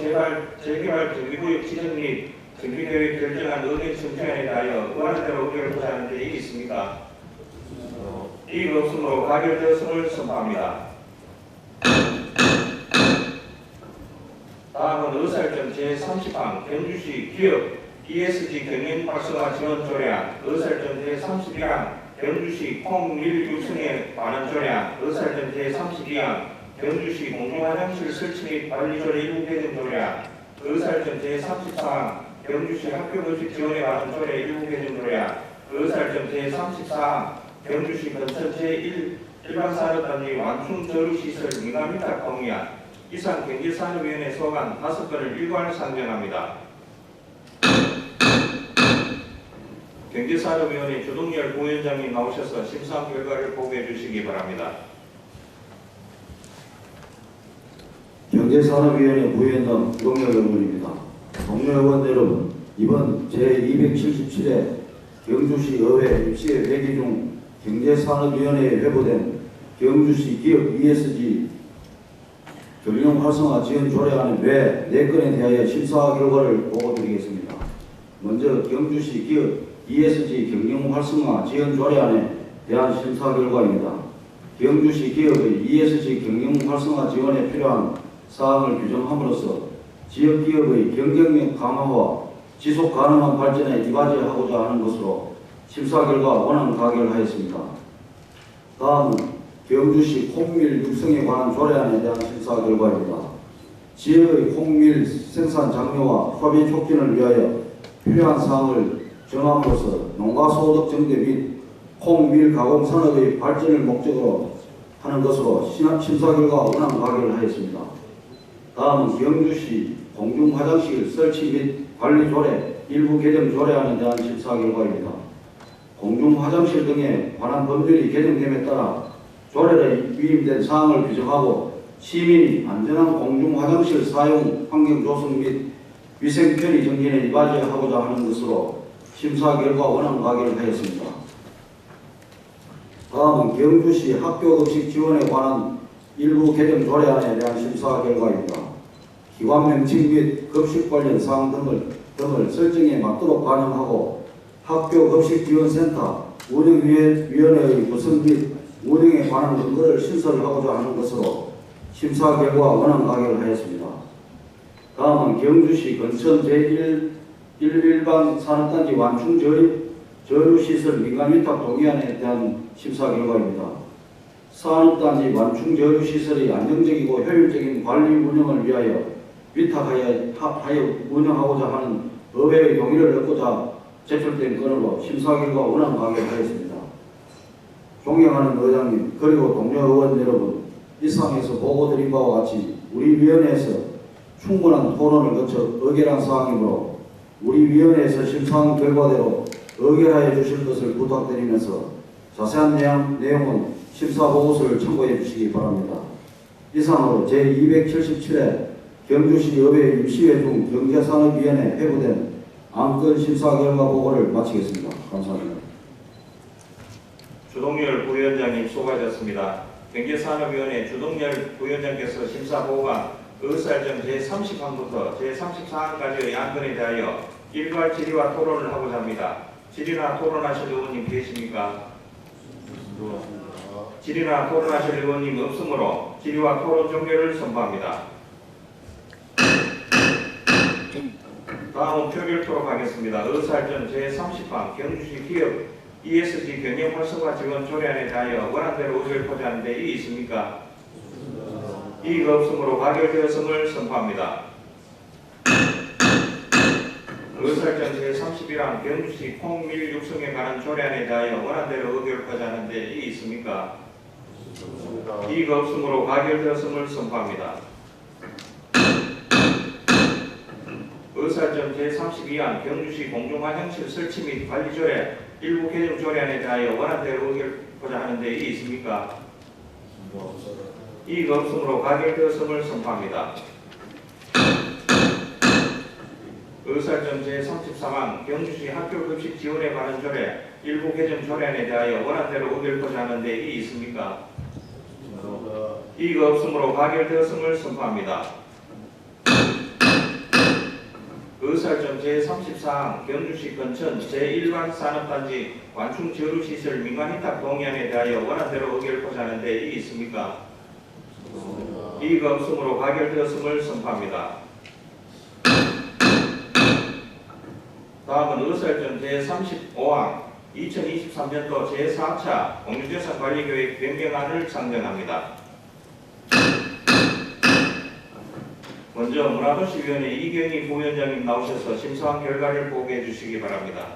재개발 정비구역 지정 및 정비계획 결정한 의견 청취안에 대하여 원안대로 의결코자 하는 데 이의 있습니까? 이의가 없으므로 가결되었음을 선포합니다. 다음은 의사정 제30항 경주시 기업 ESG 경영 활성화 지원 조례안, 의사정 제31항 경주시 콩밀 육성에 관한 조례안, 의사정 제32항 경주시 공중화장실 설치 및 관리 조례 일부 개정 조례안, 의사정 제34항 경주시 학교급식 지원에 관한 조례 일부 개정 조례안, 의사정 제34항 경주시 건설 제1일반산업단지 완충저류시설 민감위탁 동의안, 이상 경제산업위원회 소관 5건을 일괄 상정합니다. 경제산업위원회 주동열 부위원장님 나오셔서 심사 결과를 보고해 주시기 바랍니다. 경제산업위원회 부위원장 주동열 의원입니다. 동료 의원들 여러분, 이번 제277회 경주시 의회 입시회 회기 중 경제산업위원회에 회부된 경주시 기업 ESG 경영 활성화 지원 조례안은 외 4건에 대하여 심사 결과를 보고드리겠습니다. 먼저 경주시 기업 ESG 경영 활성화 지원 조례안에 대한 심사 결과입니다. 경주시 기업의 ESG 경영 활성화 지원에 필요한 사항을 규정함으로써 지역 기업의 경쟁력 강화와 지속 가능한 발전에 이바지하고자 하는 것으로 심사 결과 원안 가결하였습니다. 다음은 경주시 콩밀 육성에 관한 조례안에 대한 심사 결과입니다. 지역의 콩밀 생산 장려와 소비 촉진을 위하여 필요한 사항을 정함으로써 농가소득 증대 및 콩밀 가공 산업의 발전을 목적으로 하는 것으로 심사 결과 원안 가결하였습니다. 다음은 경주시 공중화장실 설치 및 관리 조례 일부 개정 조례안에 대한 심사 결과입니다. 공중화장실 등에 관한 법률이 개정됨에 따라 조례에 위임된 사항을 규정하고 시민이 안전한 공중화장실 사용 환경 조성 및 위생 편의 정진에 이바지하고자 하는 것으로 심사 결과 원안 가결하였습니다. 다음은 경주시 학교급식 지원에 관한 일부 개정 조례안에 대한 심사 결과입니다. 기관 명칭 및 급식 관련 사항 등을 설정에 맞도록 반영하고 학교급식지원센터 운영위원회의 구성 및 운영에 관한 근거를 신설하고자 하는 것으로 심사 결과 원안 가결하였습니다. 다음은 경주시 건천 제1일반 산업단지 완충 저류시설 민간위탁 동의안에 대한 심사 결과입니다. 산업단지 완충 저류시설의 안정적이고 효율적인 관리 운영을 위하여 위탁하여 운영하고자 하는 의회의 동의를 얻고자 제출된 건으로 심사 결과 원안 가결하였습니다. 존경하는 의장님 그리고 동료 의원 여러분, 이상에서 보고드린 바와 같이 우리 위원회에서 충분한 토론을 거쳐 의결한 사항이므로 우리 위원회에서 심사한 결과대로 의결하여 주실 것을 부탁드리면서 자세한 내용은 심사보고서를 참고해 주시기 바랍니다. 이상으로 제277회 경주시 의회 임시회 중 경제산업위원회 회부된 안건 심사 결과 보고를 마치겠습니다. 감사합니다. 주동열 부위원장님 수고하셨습니다. 경제산업위원회 주동열 부위원장께서 심사보고가 의사일정 제30항부터 제34항까지의 안건에 대하여 일괄 질의와 토론을 하고자 합니다. 질의나 토론하실 의원님 계십니까? 질의나 토론하실 의원님 없으므로 질의와 토론 종결을 선포합니다. 다음은 표결토록 하겠습니다. 의사일정 제30항 경주시 기업 ESG 경영 활성화 지원 조례안에 대하여 원안대로 의결하고자 하는데 이의 있습니까? 이의가 없으므로 가결되었음을 선포합니다. 의사일정 제31항 경주시 콩밀 육성에 관한 조례안에 대하여 원안대로 의결하고자 하는데 이의 있습니까? 이의가 없으므로 가결되었음을 선포합니다. 의사일정 제32항 경주시 공중환영실 설치 및 관리조례 일부 개정 조례안에 대하여 원안대로 의결하고자 하는데 이의 있습니까? 이의가 없으므로 가결되었음을 선포합니다. 의사일정 제33항 경주시 학교급식 지원에 관한 조례 일부 개정 조례안에 대하여 원안대로 의결하고자 하는데 이의 있습니까? 이의가 없으므로 가결되었음을 선포합니다. 의사일정 제34항 경주시 건천 제1관 산업단지 완충 저류시설 민간위탁 동의안에 대하여 원안대로 의결하고자 하는데 이의 있습니까? 이의가 없으므로 가결되었음을 선포합니다. 다음은 의사일정 제35항 2023년도 제4차 공유재산관리계획 변경안을 상정합니다. 먼저 문화도시위원회 이경희 부위원장님 나오셔서 심사한 결과를 보고해 주시기 바랍니다.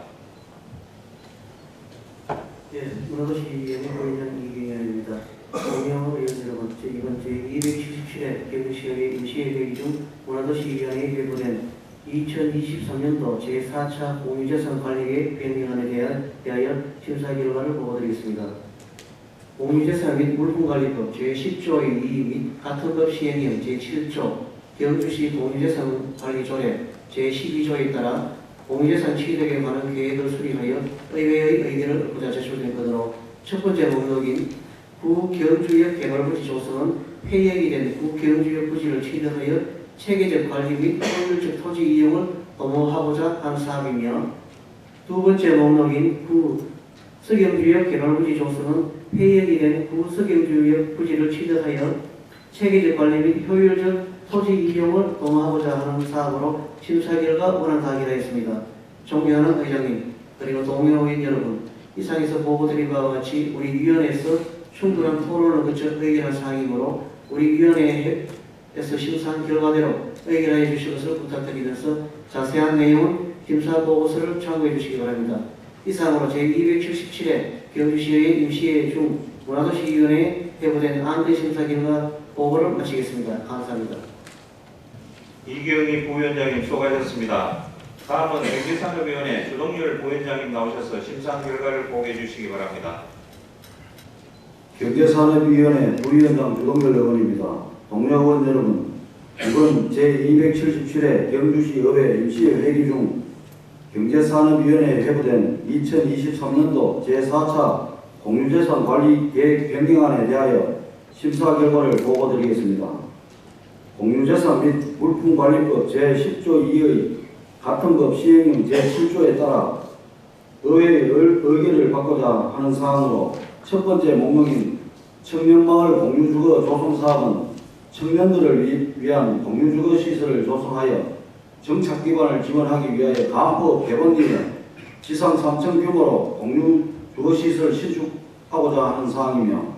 예, 문화도시위원회 부위원장 이경현입니다. 동료 의원 여러분, 이번 제277회 경주시의회 임시회 회의 중 문화도시위원회에 회부된 2023년도 제4차 공유재산관리계획 변경안에 대하여 심사 결과를 보고드리겠습니다. 공유재산 및 물품관리법 제10조의 2 및 같은 법 시행령 제7조 경주시 공유재산관리조례 제12조에 따라 공유재산 취득에 관한 계획을 수립하여 의회의 의견을 얻고자 제출된 것으로 첫 번째 목록인 구경주역 개발부지 조성은 폐역이 된 구경주역 부지를 취득하여 체계적 관리 및 효율적 토지 이용을 도모하고자 한 사업이며, 두 번째 목록인 구석영주역 개발부지 조성은 폐역이 된 구석영주역 부지를 취득하여 체계적 관리 및 효율적 토지 이용을 도모하고자 하는 사업으로 심사 결과 원안 가결하였습니다. 존경하는 의장님 그리고 동료 의원 여러분, 이상에서 보고드린 바와 같이 우리 위원회에서 충분한 토론을 거쳐 의결한 사항이므로 우리 위원회에서 심사한 결과대로 의결하여 주실 것을 부탁드리면서 자세한 내용은 심사 보고서를 참고해 주시기 바랍니다. 이상으로 제277회 경주시의 임시회 중 문화도시위원회에 회부된 안건 심사 결과 보고를 마치겠습니다. 감사합니다. 이경희 부위원장님 수고하셨습니다. 다음은 경제산업위원회 주동열 부위원장님 나오셔서 심사한 결과를 보고해 주시기 바랍니다. 경제산업위원회 부위원장 주동열 의원입니다. 동료 의원 여러분, 이번 제277회 경주시 의회 임시회 회기 중 경제산업위원회에 회부된 2023년도 제4차 공유재산관리계획 변경안에 대하여 심사 결과를 보고드리겠습니다. 공유재산 및 물품관리법 제10조 2의 같은 법 시행령 제7조에 따라 의회의 의견을 받고자 하는 사항으로 첫 번째 목록인 청년마을 공유주거 조성사업은 청년들을 위한 공유주거 시설을 조성하여 정착기반을 지원하기 위하여 다음법 개본 뒤에 지상 3층 규모로 공유주거 시설을 신축하고자 하는 사항이며,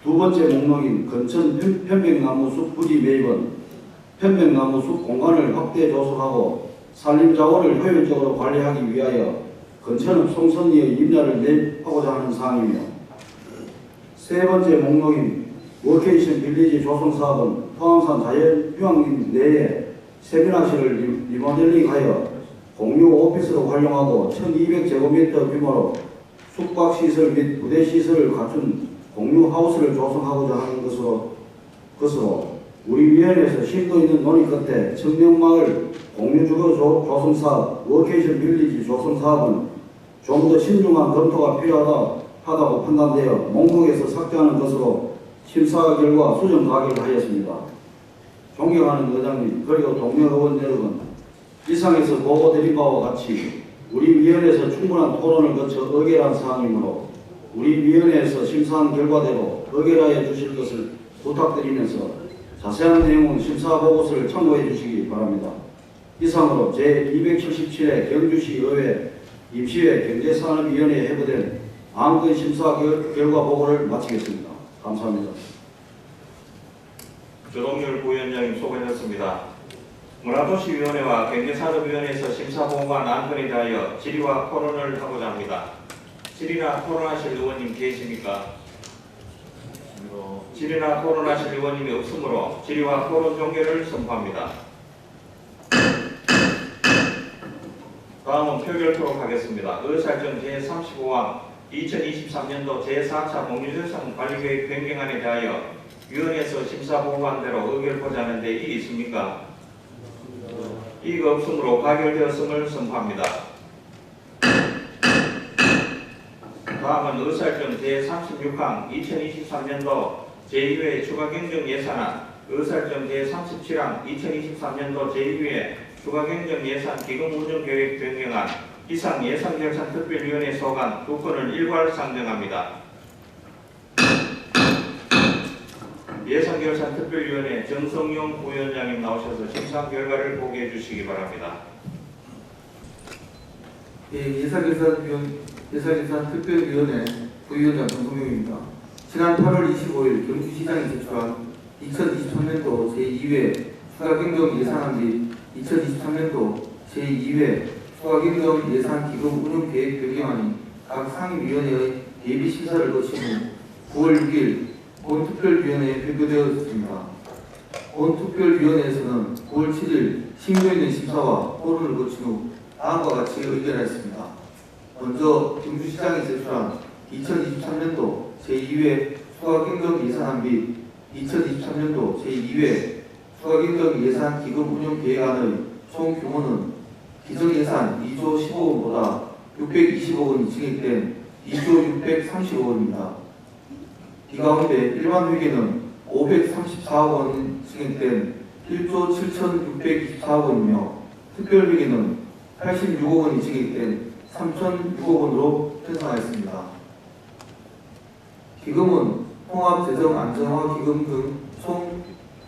두 번째 목록인 건천 편백나무 숲 부지 매입은 편백나무 숲 공간을 확대 조성하고 산림자원을 효율적으로 관리하기 위하여 근천읍 송선리의 임야를 매입하고자 하는 사항이며, 세 번째 목록인 워케이션 빌리지 조성 사업은 포항산 자연휴양림 내에 세미나실을 리모델링하여 공유 오피스로 활용하고 1200제곱미터 규모로 숙박시설 및 부대시설을 갖춘 공유 하우스를 조성하고자 하는 것으로 우리 위원회에서 심도 있는 논의 끝에 청명마을 공유주거 조성 사업, 워케이션 빌리지 조성 사업은 좀 더 신중한 검토가 필요하다고 판단되어 목록에서 삭제하는 것으로 심사 결과 수정 가결을 하였습니다. 존경하는 의장님, 그리고 동료 의원 여러분, 이상에서 보고드린 바와 같이 우리 위원회에서 충분한 토론을 거쳐 의결한 사항이므로 우리 위원회에서 심사한 결과대로 의결하여 주실 것을 부탁드리면서 자세한 내용은 심사 보고서를 참고해 주시기 바랍니다. 이상으로 제277회 경주시 의회 임시회 경제산업위원회에 회부된 안건 심사 결과 보고를 마치겠습니다. 감사합니다. 조동열 부위원장님 수고하셨습니다. 문화도시위원회와 경제산업위원회에서 심사보고한 안건에 대하여 질의와 토론을 하고자 합니다. 질의나 토론하실 의원님 계십니까? 질의나 토론하실 의원님이 없으므로 질의와 토론 종결을 선포합니다. 다음은 표결토록 하겠습니다. 의사정 제35항 2023년도 제4차 공유재산 관리계획 변경안에 대하여 위원회에서 심사보고한 대로 의결하고자 하는데 이의 있습니까? 이의가 없으므로 가결되었음을 선포합니다. 다음은 의사정 제36항 2023년도 제2회 추가경정예산안, 의사정 제37항 2023년도 제2회 추가경정예산 기금운영계획 변경안, 이상 예산결산특별위원회 소관 2건을 일괄 상정합니다. 예산결산특별위원회 정성용 부위원장님 나오셔서 심사 결과를 보고해 주시기 바랍니다. 예, 예산결산특별위원회 부위원장 정성용입니다. 지난 8월 25일 경주시장이 제출한 2023년도 제2회 추가경정 예산안 및 2023년도 제2회 추가경정 예산기금 운영계획 변경안이 각 상임위원회의 예비심사를 거친 후 9월 6일 본특별위원회에 발표되었습니다. 본특별위원회에서는 9월 7일 심도 있는 심사와 토론을 거친 후 다음과 같이 의견했습니다. 먼저 경주시장이 제출한 2023년도 제2회 추가경정 예산안 및 2023년도 제2회 추가경정 예산 기금 운영 계획안의 총 규모는 기존 예산 2조 15원보다 620억 원이 증액된 2조 630억 원입니다. 이 가운데 일반 회계는 534억 원 증액된 1조 7,624억 원이며 특별 회계는 86억 원이 증액된 3,006억 원으로 편성하였습니다. 기금은 통합재정안정화기금 등 총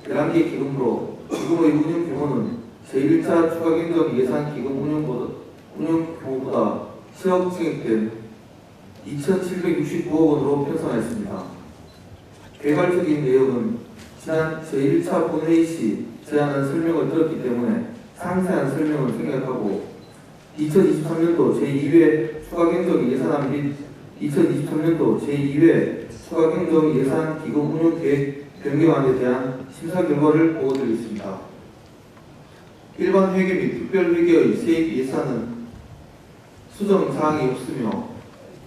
11개 기금으로 기금의 운영 규모는 제1차 추가경정 예산 기금 운영 규모보다 10억 증액된 2,769억 원으로 편성하였습니다. 개괄적인 내용은 지난 제1차 본회의 시 제안한 설명을 들었기 때문에 상세한 설명을 생략하고 2023년도 제2회 추가경정 예산안 및 2023년도 제2회 추가경정 예산 기금 운영 계획 변경안에 대한 심사 결과를 보고드리겠습니다. 일반 회계 및 특별 회계의 세입 예산은 수정 사항이 없으며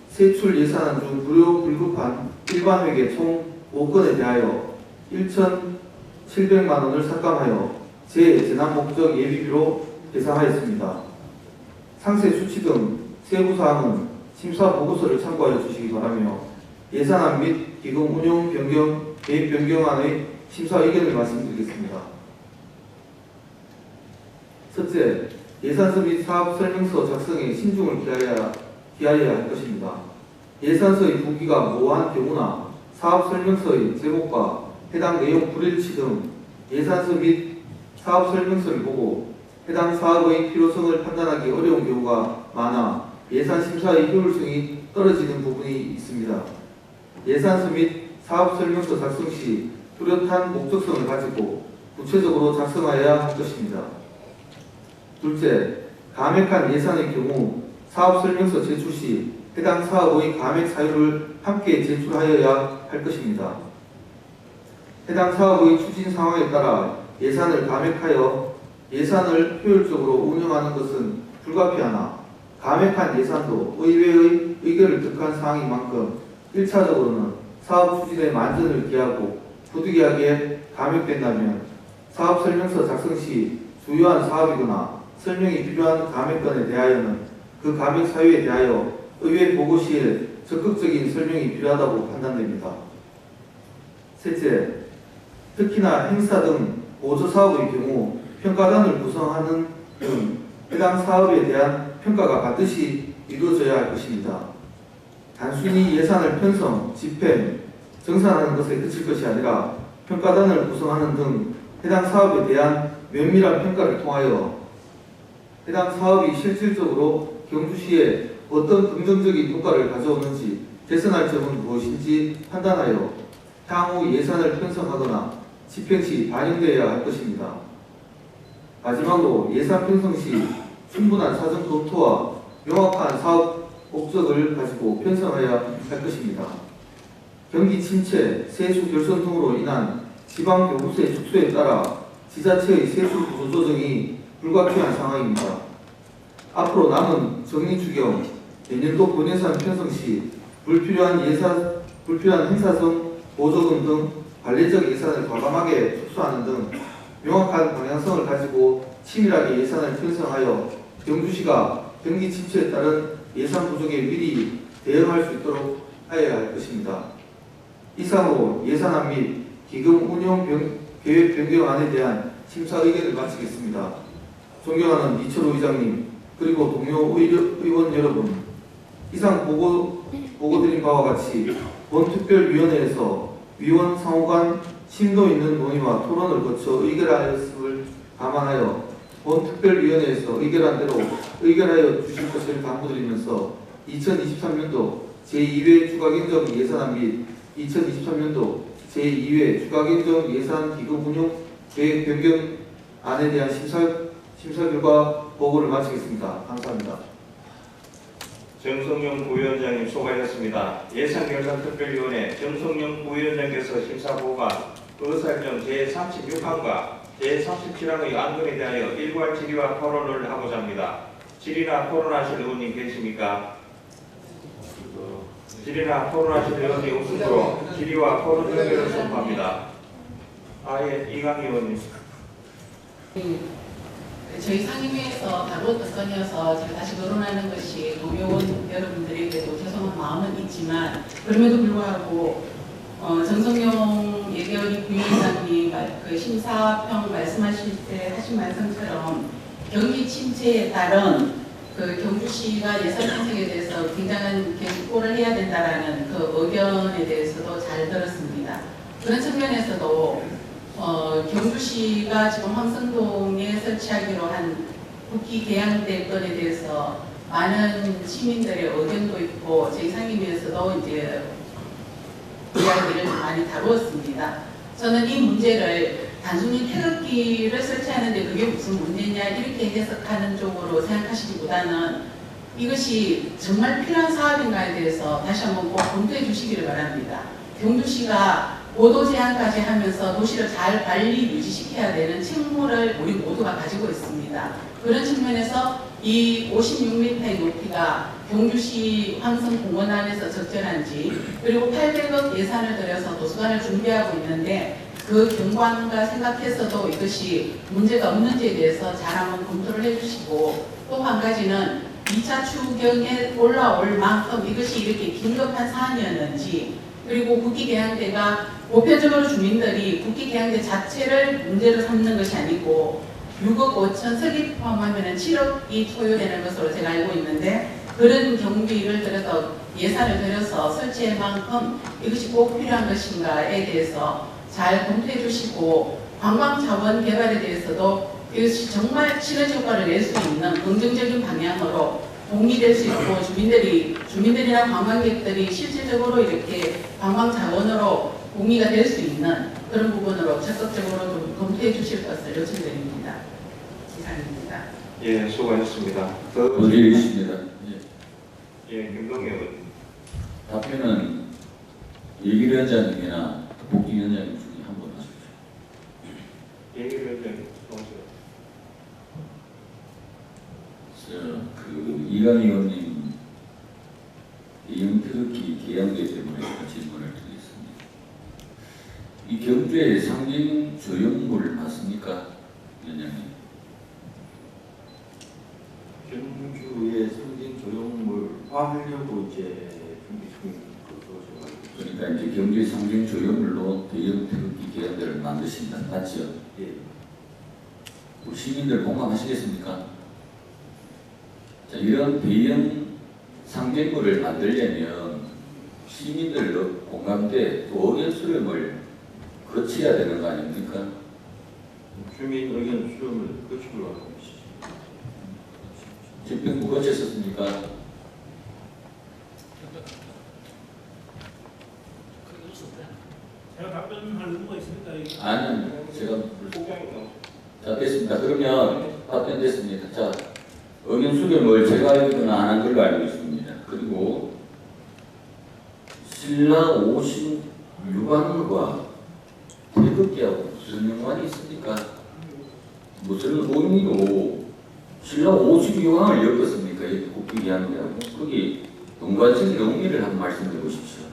세출 예산안 중 무료 불급한 일반 회계 총 5건에 대하여 1,700만 원을 삭감하여 재난 목적 예비비로 계산하였습니다. 상세 수치 등 세부 사항은 심사 보고서를 참고하여 주시기 바라며 예산안 및 기금 운용 변경 계획 변경안의 심사 의견을 말씀드리겠습니다. 첫째, 예산서 및 사업 설명서 작성에 신중을 기하여야 할 것입니다. 예산서의 부기가 모호한 경우나 사업 설명서의 제목과 해당 내용 불일치 등 예산서 및 사업 설명서를 보고 해당 사업의 필요성을 판단하기 어려운 경우가 많아 예산 심사의 효율성이 떨어지는 부분이 있습니다. 예산서 및 사업 설명서 작성 시 뚜렷한 목적성을 가지고 구체적으로 작성하여야 할 것입니다. 둘째, 감액한 예산의 경우 사업설명서 제출 시 해당 사업의 감액 사유를 함께 제출하여야 할 것입니다. 해당 사업의 추진 상황에 따라 예산을 감액하여 예산을 효율적으로 운영하는 것은 불가피하나 감액한 예산도 의회의 의결을 득한 사항인 만큼 1차적으로는 사업 추진에 만전을 기하고 부득이하게 감액된다면 사업 설명서 작성 시 주요한 사업이거나 설명이 필요한 감액건에 대하여는 그 감액 사유에 대하여 의회 보고 시에 적극적인 설명이 필요하다고 판단됩니다. 셋째, 특히나 행사 등 보조 사업의 경우 평가단을 구성하는 등 해당 사업에 대한 평가가 반드시 이루어져야 할 것입니다. 단순히 예산을 편성, 집행, 정산하는 것에 그칠 것이 아니라 평가단을 구성하는 등 해당 사업에 대한 면밀한 평가를 통하여 해당 사업이 실질적으로 경주시에 어떤 긍정적인 효과를 가져오는지 개선할 점은 무엇인지 판단하여 향후 예산을 편성하거나 집행 시 반영되어야 할 것입니다. 마지막으로 예산 편성 시 충분한 사전 검토와 명확한 사업 목적을 가지고 편성해야 할 것입니다. 경기 침체, 세수 결손 등으로 인한 지방 교부세 축소에 따라 지자체의 세수 구조 조정이 불가피한 상황입니다. 앞으로 남은 정리추경, 내년도 본예산 편성 시 불필요한 행사성 보조금 등 관리적 예산을 과감하게 축소하는 등 명확한 방향성을 가지고 치밀하게 예산을 편성하여 경주시가 경기 침체에 따른 예산 부족에 미리 대응할 수 있도록 하여야 할 것입니다. 이상으로 예산안 및 기금 운영 계획 변경안에 대한 심사 의견을 마치겠습니다. 존경하는 이철우 의장님 그리고 동료 의원 여러분, 이상 보고드린 바와 같이 본 특별위원회에서 위원 상호 간 심도 있는 논의와 토론을 거쳐 의결하였음을 감안하여 본 특별위원회에서 의결한 대로 의결하여 주실 것을 당부드리면서 2023년도 제2회 추가경정 예산안 및 2023년도 제2회 추가경정 예산 기금 운용 계획 변경안에 대한 심사 결과 보고를 마치겠습니다. 감사합니다. 정성영 부위원장님 수고하셨습니다. 예산결산특별위원회 정성영 부위원장께서 심사보고가 의사일정 제36항과 제37항의 안건에 대하여 일괄 질의와 토론을 하고자 합니다. 질의나 토론하실 의원님 계십니까? 질의나 토론하실 의원이 없으므로 질의와 토론 연결을 선포합니다. 이강희 의원님. 저희 상임위에서 다루었던 건이어서 제가 다시 거론하는 것이 동료원 여러분들에게도 죄송한 마음은 있지만 그럼에도 불구하고 정성용 예결위 부위원장님 그 심사평 말씀하실 때 하신 말씀처럼 경기 침체에 따른 그 경주시가 예산 편성에 대해서 굉장한 경고를 해야 된다라는 그 의견에 대해서도 잘 들었습니다. 그런 측면에서도 경주시가 지금 황성동에 설치하기로 한 국기 개양대 건에 대해서 많은 시민들의 의견도 있고 저희 상임위에서도 이제 이야기를 많이 다루었습니다. 저는 이 문제를 단순히 태극기를 설치하는데 그게 무슨 문제냐 이렇게 해석하는 쪽으로 생각하시기보다는 이것이 정말 필요한 사업인가에 대해서 다시 한번 꼭 검토해 주시기를 바랍니다. 경주시가 보도 제한까지 하면서 도시를 잘 관리 유지시켜야 되는 책무를 우리 모두가 가지고 있습니다. 그런 측면에서 이 56m의 높이가 경주시 황성공원 안에서 적절한지 그리고 800억 예산을 들여서 도서관을 준비하고 있는데 그 경관과 생각해서도 이것이 문제가 없는지에 대해서 잘 한번 검토를 해주시고 또 한 가지는 2차 추경에 올라올 만큼 이것이 이렇게 긴급한 사안이었는지 그리고 국기개양대가 보편적으로 주민들이 국기개양대 자체를 문제로 삼는 것이 아니고 6억 5천 설립 포함하면 7억이 소요되는 것으로 제가 알고 있는데 그런 경비를 들여서 예산을 들여서 설치할 만큼 이것이 꼭 필요한 것인가에 대해서 잘 검토해 주시고 관광자원 개발에 대해서도 이것이 정말 시너지 효과를 낼 수 있는 긍정적인 방향으로 동의될 수 있고 주민들이나 관광객들이 실질적으로 이렇게 관광자원으로 공유가 될 수 있는 그런 부분으로 적극적으로 좀 검토해 주실 것을 요청드립니다. 이상입니다. 예, 수고하셨습니다. 문제 있습니다. 예, 김동현 의원. 답변은 예결위원장님이나 복지위원장님 중에 한 분 하십시오. 예결위원장님, 이강희 의원님 영태극기 개양제 때문에 질문을 드리겠습니다. 이 경주의 상징 조형물 맞습니까, 위원장님? 경주의 상징 조형물 화하려고 이제 준비 중인 것으로 그러니까 이제 경주의 상징 조형물로 대형 태극기 개양대를 만드신다, 맞죠? 예. 우리 시민들 공감하시겠습니까? 자, 이런 대형 상징물을 만들려면 시민들 공감대 또 의견 수렴을 거쳐야 되는 거 아닙니까? 주민 의견 수렴을 거치고 하고 있습니다. 집행부 거쳤습니까? 제가 답변할 의무가 있습니까? 아니, 제가 자 됐습니다. 그러면 답변됐습니다. 자, 의견 수렴을 제가 알기로는 안 한 걸로 알고 있습니다. 그리고 신라 오신 유관과 태극기하고 무슨 연관이 있습니까? 무슨 의미로 신라 52왕을 엮었습니까? 이렇게 국기 이야기하고 거기 동관적인 의미를 한번 말씀해 보십시오.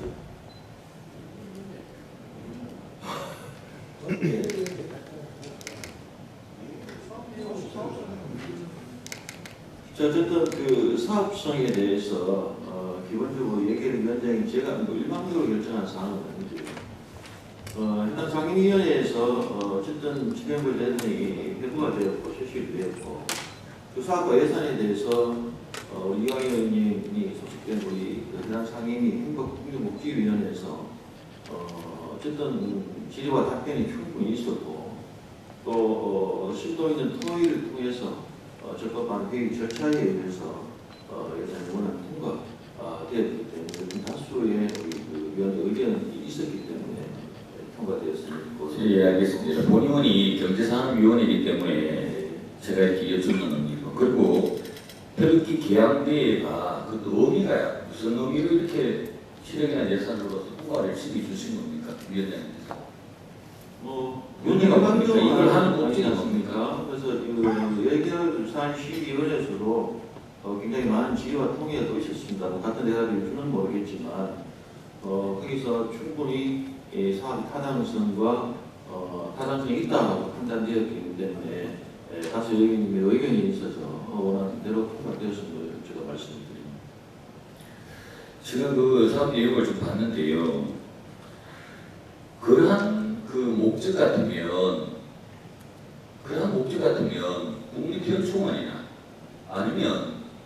어쨌든 그 사업성에 대해서 기본적으로 예결위원장이 제가 뭐 일방적으로 결정한 사항은 아니고요. 해당 상임위원회에서 어쨌든 집행부 대응이 회부가 되었고 실시가 되었고 그 사업과 예산에 대해서 이강희 의원님이 소속된 우리 해당 상임위 행복복지위원회에서 어쨌든 질의와 답변이 충분히 있었고 또 심도 있는 토의를 통해서 적법한 회의 절차에 의해서 예산이 원안 통과되었기 때문에 다수의 우리 위원의 의견이 있었기 때문에 통과되었습니다. 예, 알겠습니다. 본의원이 경제산업위원회이기 때문에 제가 이렇게 여쭙는 겁니다. 그리고 태극기 개양대회가 그것도 의미가 무슨 의미로 이렇게 실행이나 예산으로서 통과를 시켜주신 겁니까? 위원장님께서. 위원장님께서 이걸 하는 목적이 뭡니까? 그래서 예결산시위원회에서도 굉장히 많은 지혜와 통해가 또 있었습니다. 같은 대답일지는 모르겠지만 거기서 충분히 사업의 타당성과 타당성이 있다고 판단되었기 때문에 다수 의원님의 의견이 있어서 원하는 대로 통과되었음을 제가 말씀드립니다. 제가 그 사업 내용을 좀 봤는데요. 그러한 그 목적 같으면 국립현충원이나 아니면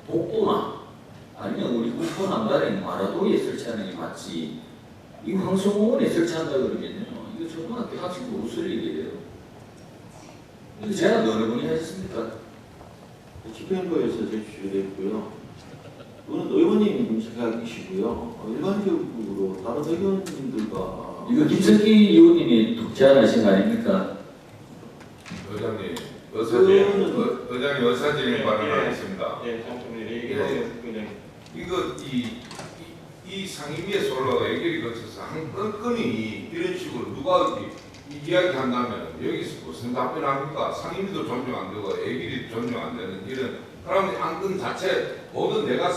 독도나 아니면 우리 후포 남단의 마라도에 설치하는 게 맞지. 이 황성공원에 설치한다 그러면요. 이거 초등학교 학생도 웃을 일이에요. 이거 제가 어느 분이 하셨습니까? 집행부에서 제출됐고요. 그건 의원님 생각이시고요. 일반적으로 다른 의원님들과 이거 김석기 의원님이 제안하신 거 아닙니까? 의장님, 의장님 의사진행 발언하겠습니다. 예, 잠시만요. 이거 이 상임위에서 올라가 얘기를 거쳐서 한 건건이 이런 식으로 누가 이야기한다면 여기서 무슨 답변합니까? 상임위도 존중 안 되고 애기리 존중 안 되는 이런 그러면 안건 자체 모든 내가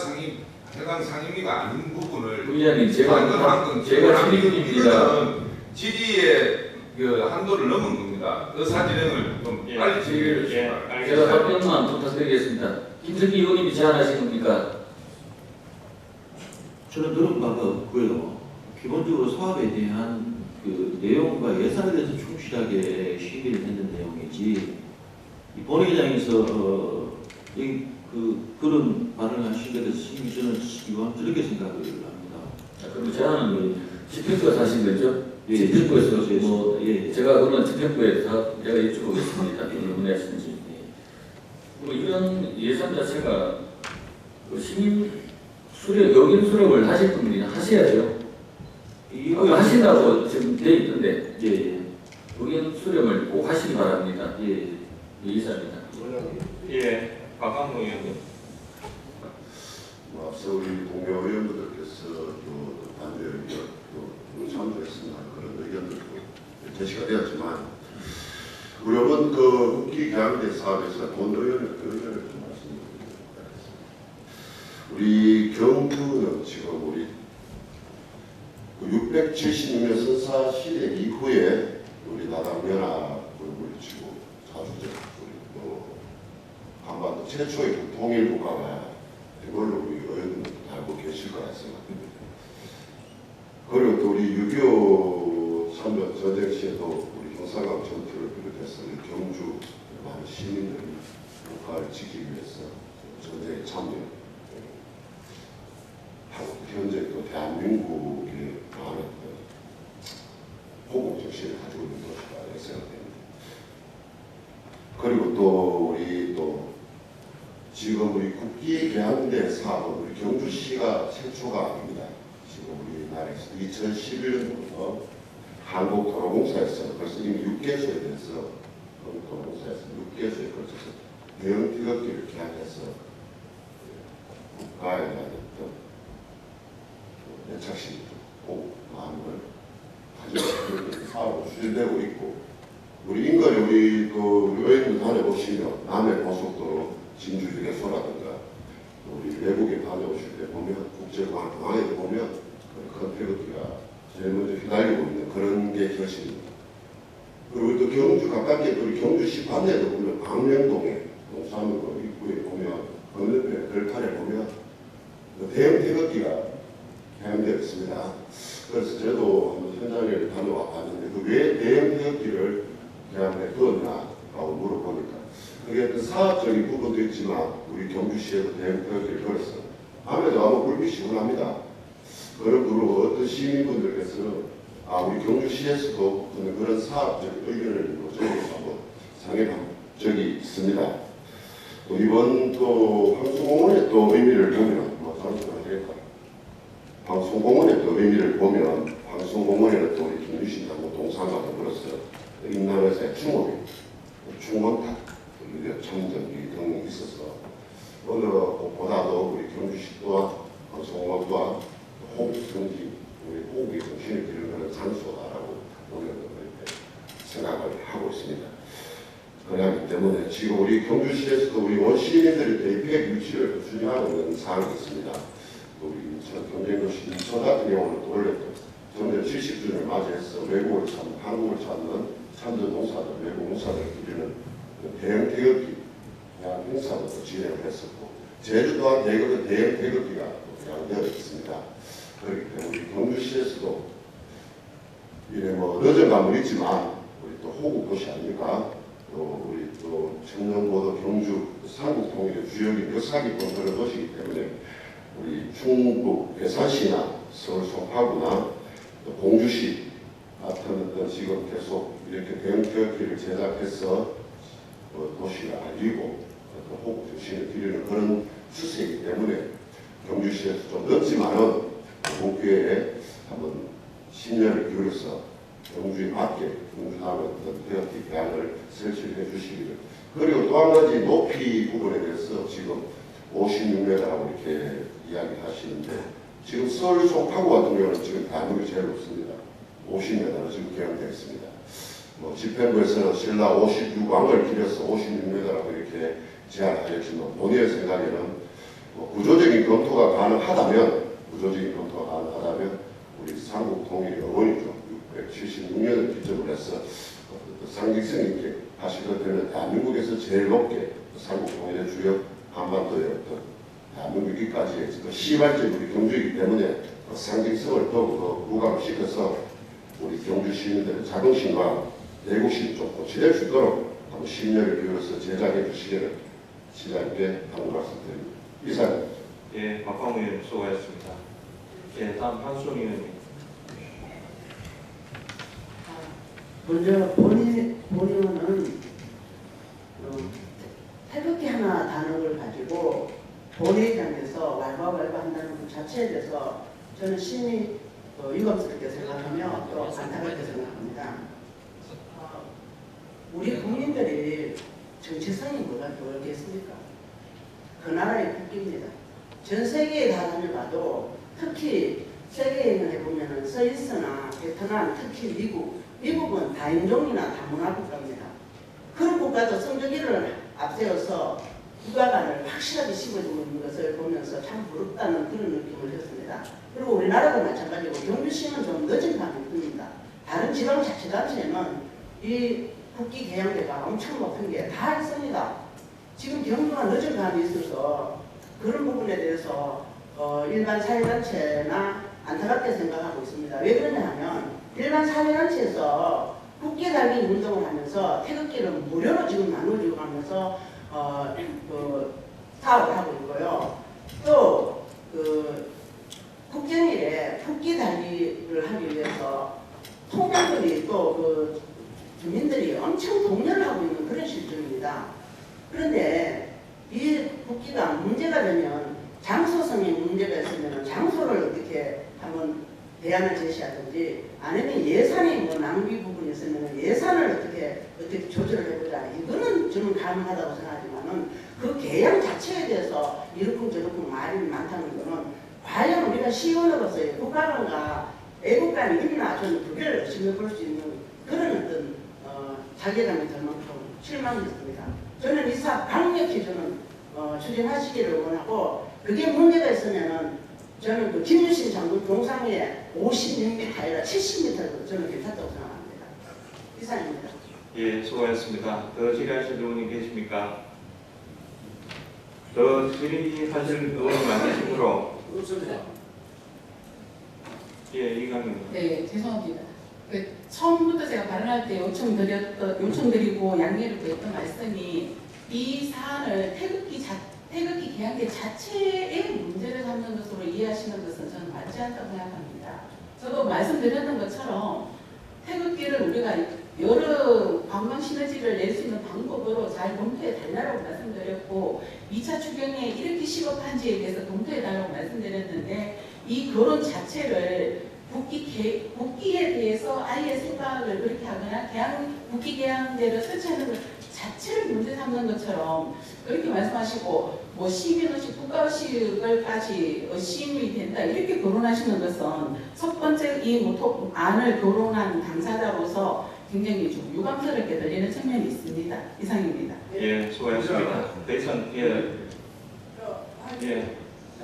해당 상임위가 아닌 부분을 의장님 제가 질의입니다. 질의의 그 한도를 넘은 겁니다. 의사진행을 좀 빨리 진행해 주시기 바랍니다. 제가 답변만 부탁드리겠습니다. 김석기 의원님이 제안하신 겁니까? 저는 그런 바가 없고요. 기본적으로 사업에 대한 그 내용과 예산에 대해서 충실하게 시비를 했는 내용이지 이 본회의장에서 그런 발언을 하신 것에 대해서 저는 이건 그렇게 생각을 합니다. 그럼 제안은 집행부에서 하신 거죠? 집행부에서 뭐 제가 그러면 집행부에서 제가 여쭤보겠습니다. 어느 분이 하시는지. 뭐 이런 예산 자체가 시민 의견 수렴을 하실 분들이 하셔야죠. 이거 하신다고 지금 돼 있던데. 의견 수렴을 꼭 하시기 바랍니다. 예, 이사입니다. 예, 박광무 의원님. 앞서 우리 동료 의원들께서 또 반대 의견 또 참조했으나 그런 의견들도 제시가 되었지만 우려는 그 국기 개항대 사업에서 본 의원의 그 의견을 좀 말씀드리겠습니다. 우리 경주는 지금 우리 676년 선사 시대 이후에 우리 나당연합을 물리치고 자주적 한반도 최초의 그 통일 국가가 이걸로 우리 의원님도 알고 계실 거라 생각합니다. 그리고 또 우리 6.25 참전 전쟁 시에도 우리 경상강 전투를 비롯해서 경주 많은 시민들이 국가를 지키기 위해서 전쟁에 참여하고 현재 또 대한민국의 많은 호국 정신을 가지고 있는 것이라 생각됩니다. 그리고 또 우리 또 지금 우리 국기 개항대 사업은 우리 경주시가 최초가 아닙니다. 지금 우리나라에서 2011년부터 한국도로공사에서 벌써 이미 6개소에 대해서 한국도로공사에서 6개소에 걸쳐서 대형 태극기를 개항해서 국가에 대한 어떤 애착심, 꼭 마음을 가지고 사업으로 추진되고 있고 우리 인근에 우리 또 의원님들 다녀보시면 남해 고속도로 진주 휴게소라든가 우리 외국에 다녀오실 때 보면 국제공항에 보면 큰 태극기가 제일 먼저 휘날리고 있는 그런 게 결심입니다. 그리고 또 경주 가깝게 우리 경주시 반대도 보면 광명동에 농산물 입구에 보면 건너편에 들판에 보면 대형 태극기가 개항되어 있습니다. 그래서 저도 한번 현장에 다녀와 봤는데 그 왜 대형 태극기를 개항에 두었냐라고 물어보니까 그게 그 사업적인 부분도 있지만 우리 경주시에도 대형 태극기를 걸었어요. 밤에도 아마 불빛이 시원합니다. 그리고 어떤 시민분들께서는 우리 경주시에서도 그런 사업적인 의견을 저희가 한번 상의한 적이 있습니다. 또 이번 또 방송공원의 또 의미를 보면 방송공원의 또 의미를 보면 방송공원에는 또 우리 김유신하고 동상과 더불어서 인남에서의 충원탑 참전기 등이 있어서 어느 곳보다도 우리 경주시 또한 방송공원 또한 호국성지 우리 호국의 정신을 기르는 장소다라고 오늘 생각을 하고 있습니다. 그렇기 때문에 지금 우리 경주시에서도 우리 원시민들의 대입의 유치를 추진하고 있는 사항이 있습니다. 우리 경쟁도시 인천 같은 경우는 또 원래 전년 70주년을 맞이해서 외국을 찾는 한국을 찾는 참전 농사들, 외국 농사들을 기르는 대형 태극기 행사도 진행을 했었고 제주 또한 대형 태극기가 개항되어 있습니다. 그렇기 때문에 우리 경주시에서도 이래 뭐 늦은 감은 있지만 우리 또 호국 도시 아닙니까? 또 우리 또 청년보도 경주 삼국 통일의 주역인 역사 깊은 그런 도시이기 때문에 우리 충북 괴산시나 서울 송파구나 공주시 같은 어떤 지금 계속 이렇게 대형 태극기를 제작해서 도시를 알리고 호국 정신을 기르는 그런 추세이기 때문에 경주시에서 좀 늦지만은 이번 기회에 한번 심려를 기울여서 경주에 맞게 경주하는 어떤 태극기 개항을 설치해 주시기를. 그리고 또 한 가지 높이 부분에 대해서 지금 56m라고 이렇게 이야기하시는데 지금 서울 송파구 같은 경우는 지금 대한민국이 제일 높습니다. 50m로 지금 개항되어 있습니다. 뭐 집행부에서는 신라 56왕을 기려서 56m라고 이렇게 제안하였지만 본인의 생각에는 뭐 구조적인 검토가 가능하다면 우리 삼국 통일의 어머니죠. 676년을 기점으로 해서 상징성 있게 하시게 되면 대한민국에서 제일 높게 삼국 통일의 주역 한반도의 어떤 대한민국까지의 시발적인 우리 경주이기 때문에 상징성을 더욱 부각을 시켜서 우리 경주 시민들의 자긍심과 내국심이 좀 고취될 수 있도록 한번 심려를 기울여서 제작해 주시기를 시장님께 한번 말씀드립니다. 이상. 예, 박광무 의원 수고하셨습니다. 예, 다음 한순 의원님. 먼저 본의원은 태극기 하나 단어를 가지고 본회의장에서 왈가왈부 한다는 것 자체에 대해서 저는 심히 유감스럽게 생각하며 또 안타깝게 생각합니다. 우리 국민들이 정체성이 뭐가 그렇겠습니까? 그 나라의 국기입니다. 전 세계에 다 다녀봐도 특히 세계에 보면은 스위스나 베트남, 특히 미국은 다인종이나 다문화 국가입니다. 그런 국가도 성적기를 앞세워서 국가 간을 확실하게 씹어주고 있는 것을 보면서 참 부럽다는 그런 느낌을 했습니다. 그리고 우리나라도 마찬가지고 경주시는 좀 늦은 감이 듭니다. 다른 지방자치단체는 이 국기 개양대가 엄청 높은 게 다 있습니다. 지금 경주가 늦은 감이 있어서 그런 부분에 대해서 일반 사회단체나 안타깝게 생각하고 있습니다. 왜 그러냐 하면 일반 사회단체에서 국기 달기 운동을 하면서 태극기를 무료로 지금 나눠주고 하면서 사업을 하고 있고요. 또 국경일에 국기 달기를 하기 위해서 통장들이 또 주민들이 엄청 독려를 하고 있는 그런 실정입니다. 그런데 이 국기가 문제가 되면 장소성에 문제가 있으면 장소를 어떻게 한번 대안을 제시하든지 아니면 예산이 뭐 낭비 부분이 있으면 예산을 어떻게 조절을 해보자. 이거는 저는 가능하다고 생각하지만은 그 계양 자체에 대해서 이렇쿵저렇쿵 말이 많다는 거는 과연 우리가 시의원으로서의 국가관과 애국관이 있나 저는 그걸 의심해 볼 수 있는 그런 어떤 자괴감이 들 만큼 실망했습니다. 저는 이 사업 강력히 저는 추진하시기를 원하고 그게 문제가 있으면은 저는 그 김유신 장군 동상에 56m 아니라 70m도 저는 괜찮다고 생각합니다. 이상입니다. 예, 수고하셨습니다. 더 질의하실 의원님 계십니까? 더 질의하실 의원님 안 계시므로 예, 이강님. 네, 죄송합니다. 처음부터 제가 발언할 때 요청드리고 양해를 구했던 말씀이 이 사안을 태극기 개양대 자체의 문제를 삼는 것으로 이해하시는 것은 저는 맞지 않다고 생각합니다. 저도 말씀드렸던 것처럼 태극기를 우리가 여러 관광 시너지를 낼 수 있는 방법으로 잘 검토해 달라고 말씀드렸고 2차 추경에 이렇게 시급한지에 대해서 검토해 달라고 말씀드렸는데 이 거론 자체를 국기에 대해서 아예 생각을 그렇게 하거나 국기 개양대를 설치하는 것 자체를 문제 삼는 것처럼 그렇게 말씀하시고 뭐 시민의식, 국가의식을까지 시민이 된다 이렇게 거론하시는 것은 첫 번째 이 안을 거론한 당사자로서 굉장히 좀 유감스럽게 들리는 측면이 있습니다. 이상입니다. 예, 수고하셨습니다. 더 이상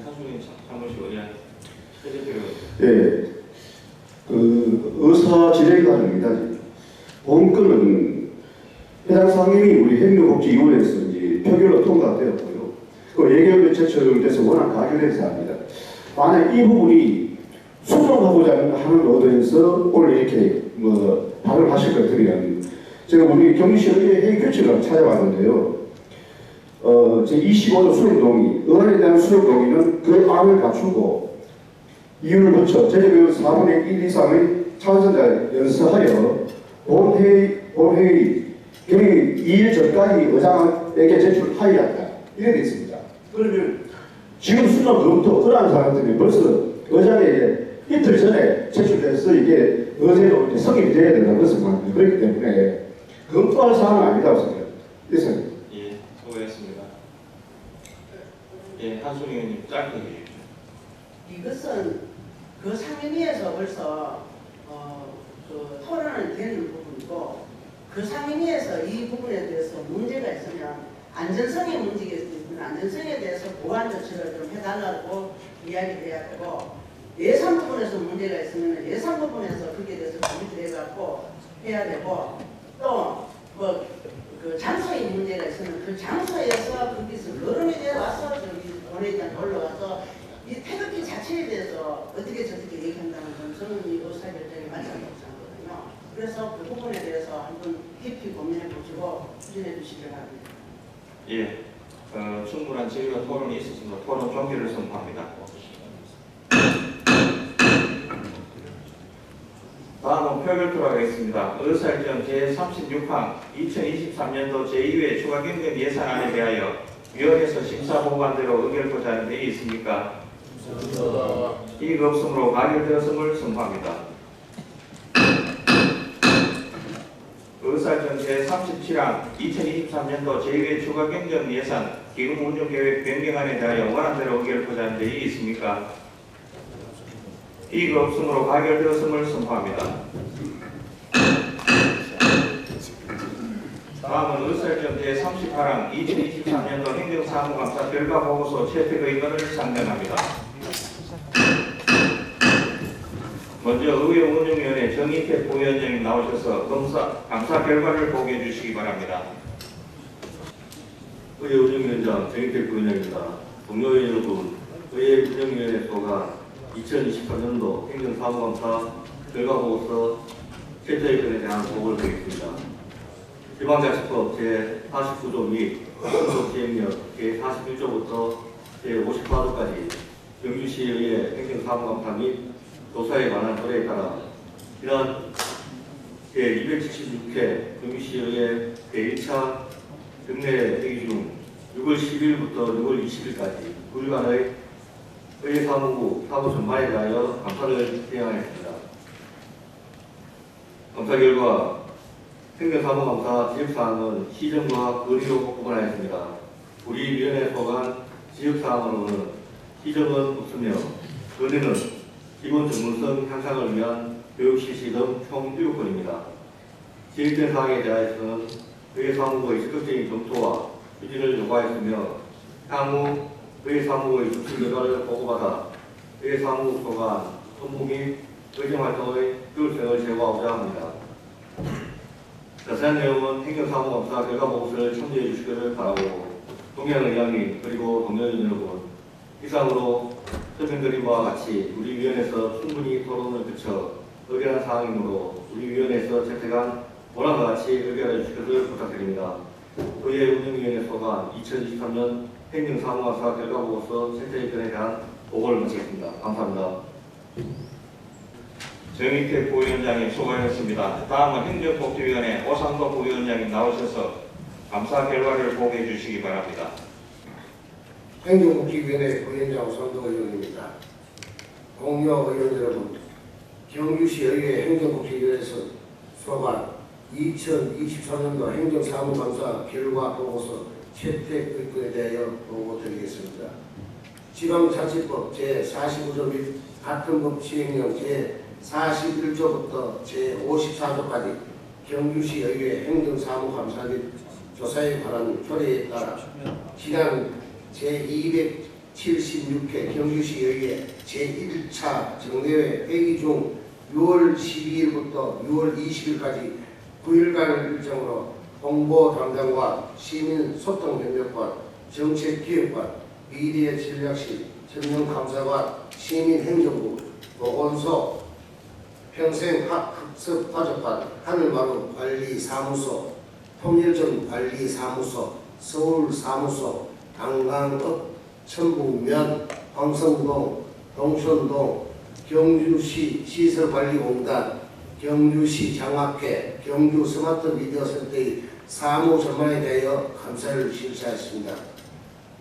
한수민 사무실 의원 예, 의사 진행 과정입니다. 본건은 해당 상임위 우리 행정복지위원회에서 이제 표결로 통과되었고요. 그 예결 제출돼서 워낙 가결된 사안입니다. 만약 이 부분이 수정하고자 하는 의도에서 오늘 이렇게 발언하실 것 같으면 제가 우리 경주시의회 회의 규칙을 찾아봤는데요. 제25조 수령동의, 의안에 대한 수령동의는 그 안을 갖추고 이유를 붙여 제적의 4분의 1 이상의 찬성자를 연서하여 본회의 경위 2일 전까지 의장에게 제출하여야 한다. 이렇게 되어 있습니다. 그러면 지금 수정 검토 그러한 사람들이 벌써 의장에게 이틀 전에 제출돼서 이게 의제로 이제 성립이 돼야 된다고 생각합니다. 그렇기 때문에 검토할 사항은 아니라고 생각합니다. 이상입니다. 예, 수고하셨습니다. 예, 한수민 의원님 짧게 해주십시오. 이것은 그 상임위에서 벌써 토론을 되는 부분이고 그 상임위에서 이 부분에 대해서 문제가 있으면 안전성의 문제가 있으면 안전성에 대해서 보완 조치를 좀 해달라고 이야기해야 되고 예산 부분에서 문제가 있으면 예산 부분에서 거기에 대해서 고민을 해갖고 해야 되고 또 그 장소의 문제가 있으면 그 장소에서 거기서 거름에 대해 와서 저기 원회장 올라와서 이 태극기 자체에 대해서 어떻게 저렇게 얘기한다는 건 저는 이 의사결정이 맞지 않다고 생각하거든요. 그래서 그 부분에 대해서 한번 깊이 고민해 보시고 추진해 주시기 바랍니다. 예, 충분한 질의와 토론이 있었습니다. 토론 종결을 선포합니다. 다음은 표결 들어가겠습니다. 의사일정 제36항 2023년도 제2회 추가경정 예산안에 대하여 위원회에서 심사 보고한대로 의결하고자 하는 내용이 있습니까? 이의가 없으므로 가결되었음을 선포합니다. 의사정 제37항 2023년도 제2회 추가 경정 예산 기금 운용 계획 변경안에 대하여 원안대로 의결 포자한 적이 있습니까? 이의가 없으므로 가결되었음을 선포합니다. 다음은 의사정 제38항 2023년도 행정사무감사 결과보고서 채택의견을 상정합니다. 먼저 의회운영위원회 정의택 부위원장님 나오셔서 감사 결과를 보고해 주시기 바랍니다. 의회운영위원장 정의택 부위원장입니다. 동료회 여러분, 의회운영위원회 소관 2023년도 행정사무감사 결과보고서 채택의견에 대한 보고를 드리겠습니다. 지방자치법 제49조 및 공동시행령 제41조부터 제54조까지 경주시의회 행정사무감사 및 조사에 관한 조례에 따라 지난 제276회 경주시의회 제1차 정례 회의 중 6월 10일부터 6월 20일까지 9일간의 의회 사무부 사무 전반에 대하여 감사를 진행하였습니다. 감사 결과 행정사무감사 지역사항은 시정과 건의로 구분하였습니다. 우리 위원회 소관 지역사항으로는 시정은 없으며 건의는 기본 전문성 향상을 위한 교육 실시 등 총 7건입니다. 지역된 사항에 대해서는 의회사무부의 적극적인 검토와 추진을 요구하였으며 향후 의회사무부의 조치 결과를 보고받아 의회사무부 소관 업무 및 의정활동의 효율성을 제고하고자 합니다. 자세한 내용은 행정사무감사 결과보고서를 참조해 주시기를 바라고 동양의장님 그리고 동료인 여러분, 이상으로 설명드린 바와 같이 우리 위원회에서 충분히 토론을 거쳐 의결한 사항이므로 우리 위원회에서 채택한 원안과 같이 의결해 주시기를 부탁드립니다. 의회운영위원회 소관 2023년 행정사무감사 결과보고서 채택의견에 대한 보고를 마치겠습니다. 감사합니다. 정의택 부위원장님 수고하셨습니다. 다음은 행정복지위원회 오상도 부위원장님 나오셔서 감사 결과를 보고해 주시기 바랍니다. 행정복지위원회 부위원장 오상도 의원입니다. 공여 의원 여러분, 경주시의회 행정복지위원회에서 소관 2023년도 행정사무감사 결과 보고서 채택의견에 대하여 보고드리겠습니다. 지방자치법 제45조 및 같은 법 시행령 제41조부터 제54조까지 경주시의회 행정사무감사 및 조사에 관한 조례에 따라 지난 제276회 경주시의회 제1차 정례회 회의 중 6월 12일부터 6월 20일까지 9일간 일정으로 홍보 담당과 시민 소통 협력관, 정책 기획관, 미래 전략실, 전문감사관, 시민행정부, 보건소, 평생학습가족관, 하늘마루 관리사무소, 통일점 관리사무소, 서울사무소, 강강읍, 천북면, 황성동, 동천동, 경주시 시설관리공단, 경주시 장학회, 경주 스마트 미디어 센터의 사무 전반에 대하여 감사를 실시하였습니다.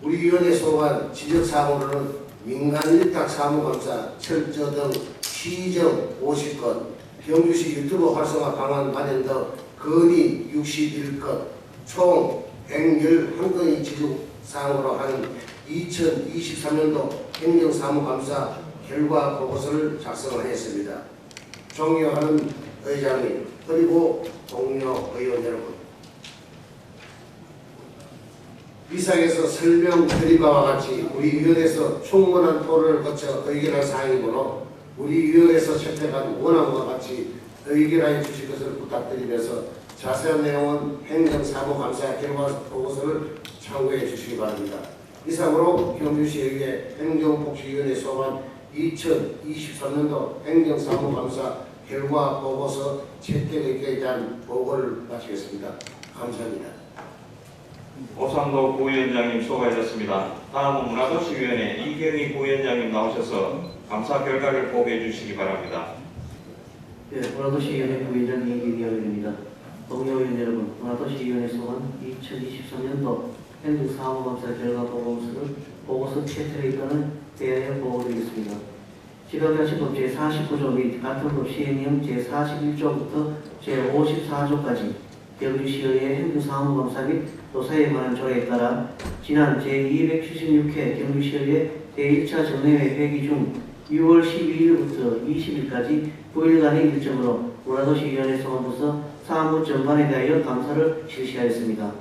우리 위원회 소관 지적사무로는 민간 일탁 사무감사, 철저 등 시정 50건, 경주시 유튜브 활성화 방안 마련 등 건의 61건, 총 111건의 지적사항으로 하는 2023년도 행정사무감사 결과 보고서를 작성하였습니다. 존경하는 의장님 그리고 동료 의원 여러분, 위상에서 설명드린 바와 같이 우리 위원회에서 충분한 토론을 거쳐 의결한 사항이므로 우리 위원회에서 채택한 원안과 같이 의결하여 주실 것을 부탁드리면서 자세한 내용은 행정사무감사 결과 보고서를 참고해 주시기 바랍니다. 이상으로 경주시의회 행정복지위원회 소관 2023년도 행정사무감사 결과 보고서 채택의견에 대한 보고를 마치겠습니다. 감사합니다. 오상도 부위원장님 수고하셨습니다. 다음은 문화도시위원회 이경희 부위원장님 나오셔서 감사 결과를 보고해 주시기 바랍니다. 네, 문화도시위원회 부위원장 이경희 의원입니다. 동료 의원 여러분, 문화도시위원회 소관 2023년도 행정사무감사 결과 보고서 채택의견을 대하여 보고드리겠습니다. 지방자치법 제49조 및 같은 법 시행령 제41조부터 제54조까지 경주시의회 행정사무검사 및 조사에 관한 조례에 따라 지난 제276회 경주시의회 제1차 정례회 회기 중 6월 12일부터 20일까지 9일간의 일정으로 문화도시위원회 소관부서 사무 전반에 대하여 감사를 실시하였습니다.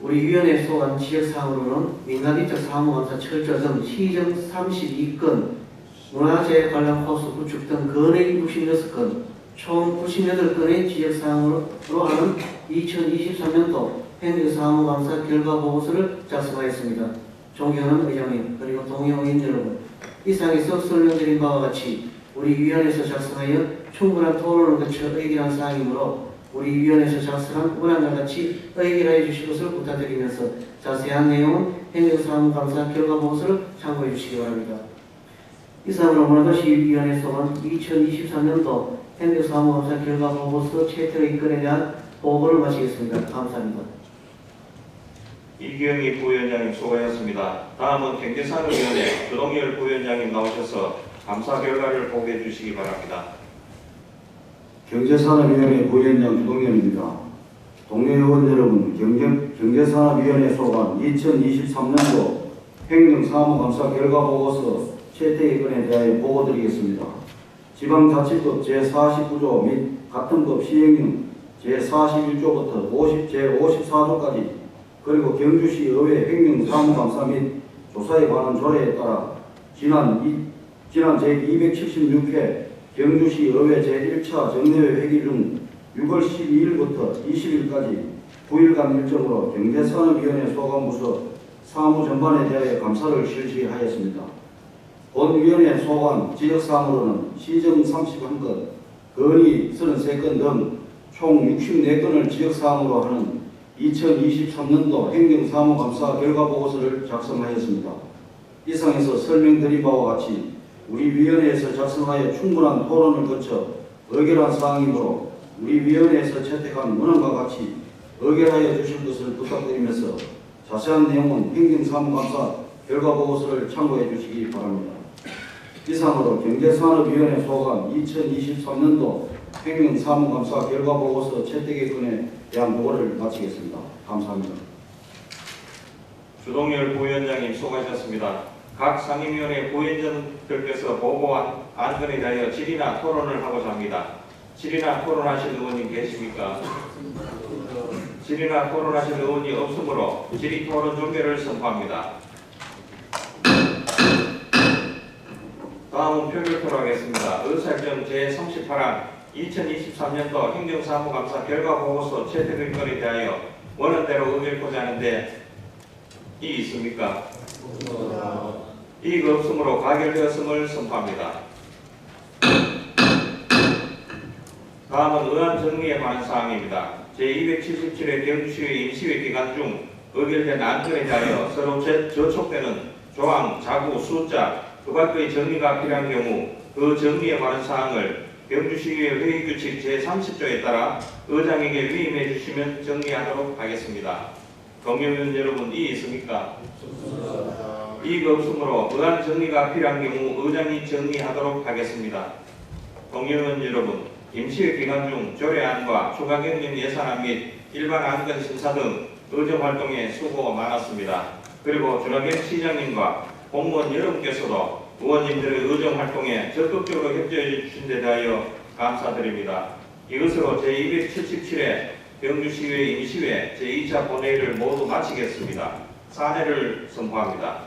우리 위원회 소관 지역사항으로는 민간인적 사무감사 철저 등 시정 32건, 문화재 관련 호수 구축 등 건의 66건, 총 98건의 지역사항으로 하는 2023년도 행정사무감사 결과보고서를 작성하였습니다. 존경하는 의장님 그리고 동의원인 여러분, 이상에서 설명드린 바와 같이 우리 위원회에서 작성하여 충분한 토론을 거쳐 의결한 사항이므로 우리 위원회에서 작성한 문안과 같이 의결하여 주실 것을 부탁드리면서 자세한 내용은 행정사무감사 결과보고서를 참고해 주시기 바랍니다. 이상으로 문화도시위원회 소관 2023년도 행정사무감사 결과보고서 채택의 건에 대한 보고를 마치겠습니다. 감사합니다. 이경희 부위원장님 수고하셨습니다. 다음은 경제산업위원회 조동열 부위원장님 나오셔서 감사 결과를 보고해 주시기 바랍니다. 경제산업위원회 부위원장 조동열입니다. 동료 의원 여러분, 경제산업위원회 소관 2023년도 행정사무감사 결과보고서 채택의 건에 대하여 보고드리겠습니다. 지방자치법 제49조 및 같은 법 시행령 제41조부터 제54조까지 그리고 경주시 의회 행정사무감사 및 조사에 관한 조례에 따라 지난 제276회 경주시 의회 제1차 정례회 회기 중 6월 12일부터 20일까지 9일간 일정으로 경제산업위원회 소관부서 사무 전반에 대하여 감사를 실시하였습니다. 본 위원회 소관 지역사항으로는 시정 31건, 건의 33건 등 총 64건을 지역사항으로 하는 2023년도 행정사무감사 결과보고서를 작성하였습니다. 이상에서 설명드린 바와 같이 우리 위원회에서 작성하여 충분한 토론을 거쳐 의결한 사항이므로 우리 위원회에서 채택한 문안과 같이 의결하여 주실 것을 부탁드리면서 자세한 내용은 행정사무감사 결과보고서를 참고해 주시기 바랍니다. 이상으로 경제산업위원회 소관 2023년도 행정사무감사 결과보고서 채택의 건에 대한 보고를 마치겠습니다. 감사합니다. 조동열 부위원장님 수고하셨습니다. 각 상임위원회 부위원장들께서 보고한 안건에 대하여 질의나 토론을 하고자 합니다. 질의나 토론하실 의원님 계십니까? 질의나 토론하실 의원이 없으므로 질의 토론 종결을 선포합니다. 다음은 표결 토론하겠습니다. 의사결정 제38안 2023년도 행정사무감사 결과보고서 채택의 건에 대하여 원안대로 의결하고자 하는데 이의 있습니까? 이의가 없으므로 가결되었음을 선포합니다. 다음은 의안 정리에 관한 사항입니다. 제277회 경주시회 임시회 기간 중 의결된 안건에 대하여 서로 저촉되는 조항, 자구, 숫자, 그 밖의 정리가 필요한 경우 그 정리에 관한 사항을 경주시의회 회의규칙 제30조에 따라 의장에게 위임해 주시면 정리하도록 하겠습니다. 동료위원 여러분, 이의 있습니까? 이의가 없으므로 의안 정리가 필요한 경우 의장이 정리하도록 하겠습니다. 동료위원 여러분, 임시회 기간 중 조례안과 추가경정 예산안 및 일반 안건 심사 등 의정활동에 수고 많았습니다. 그리고 조라경 시장님과 공무원 여러분께서도 의원님들의 의정활동에 적극적으로 협조해 주신 데 대하여 감사드립니다. 이것으로 제277회 경주시의회 임시회 제2차 본회의를 모두 마치겠습니다. 사례를 선포합니다.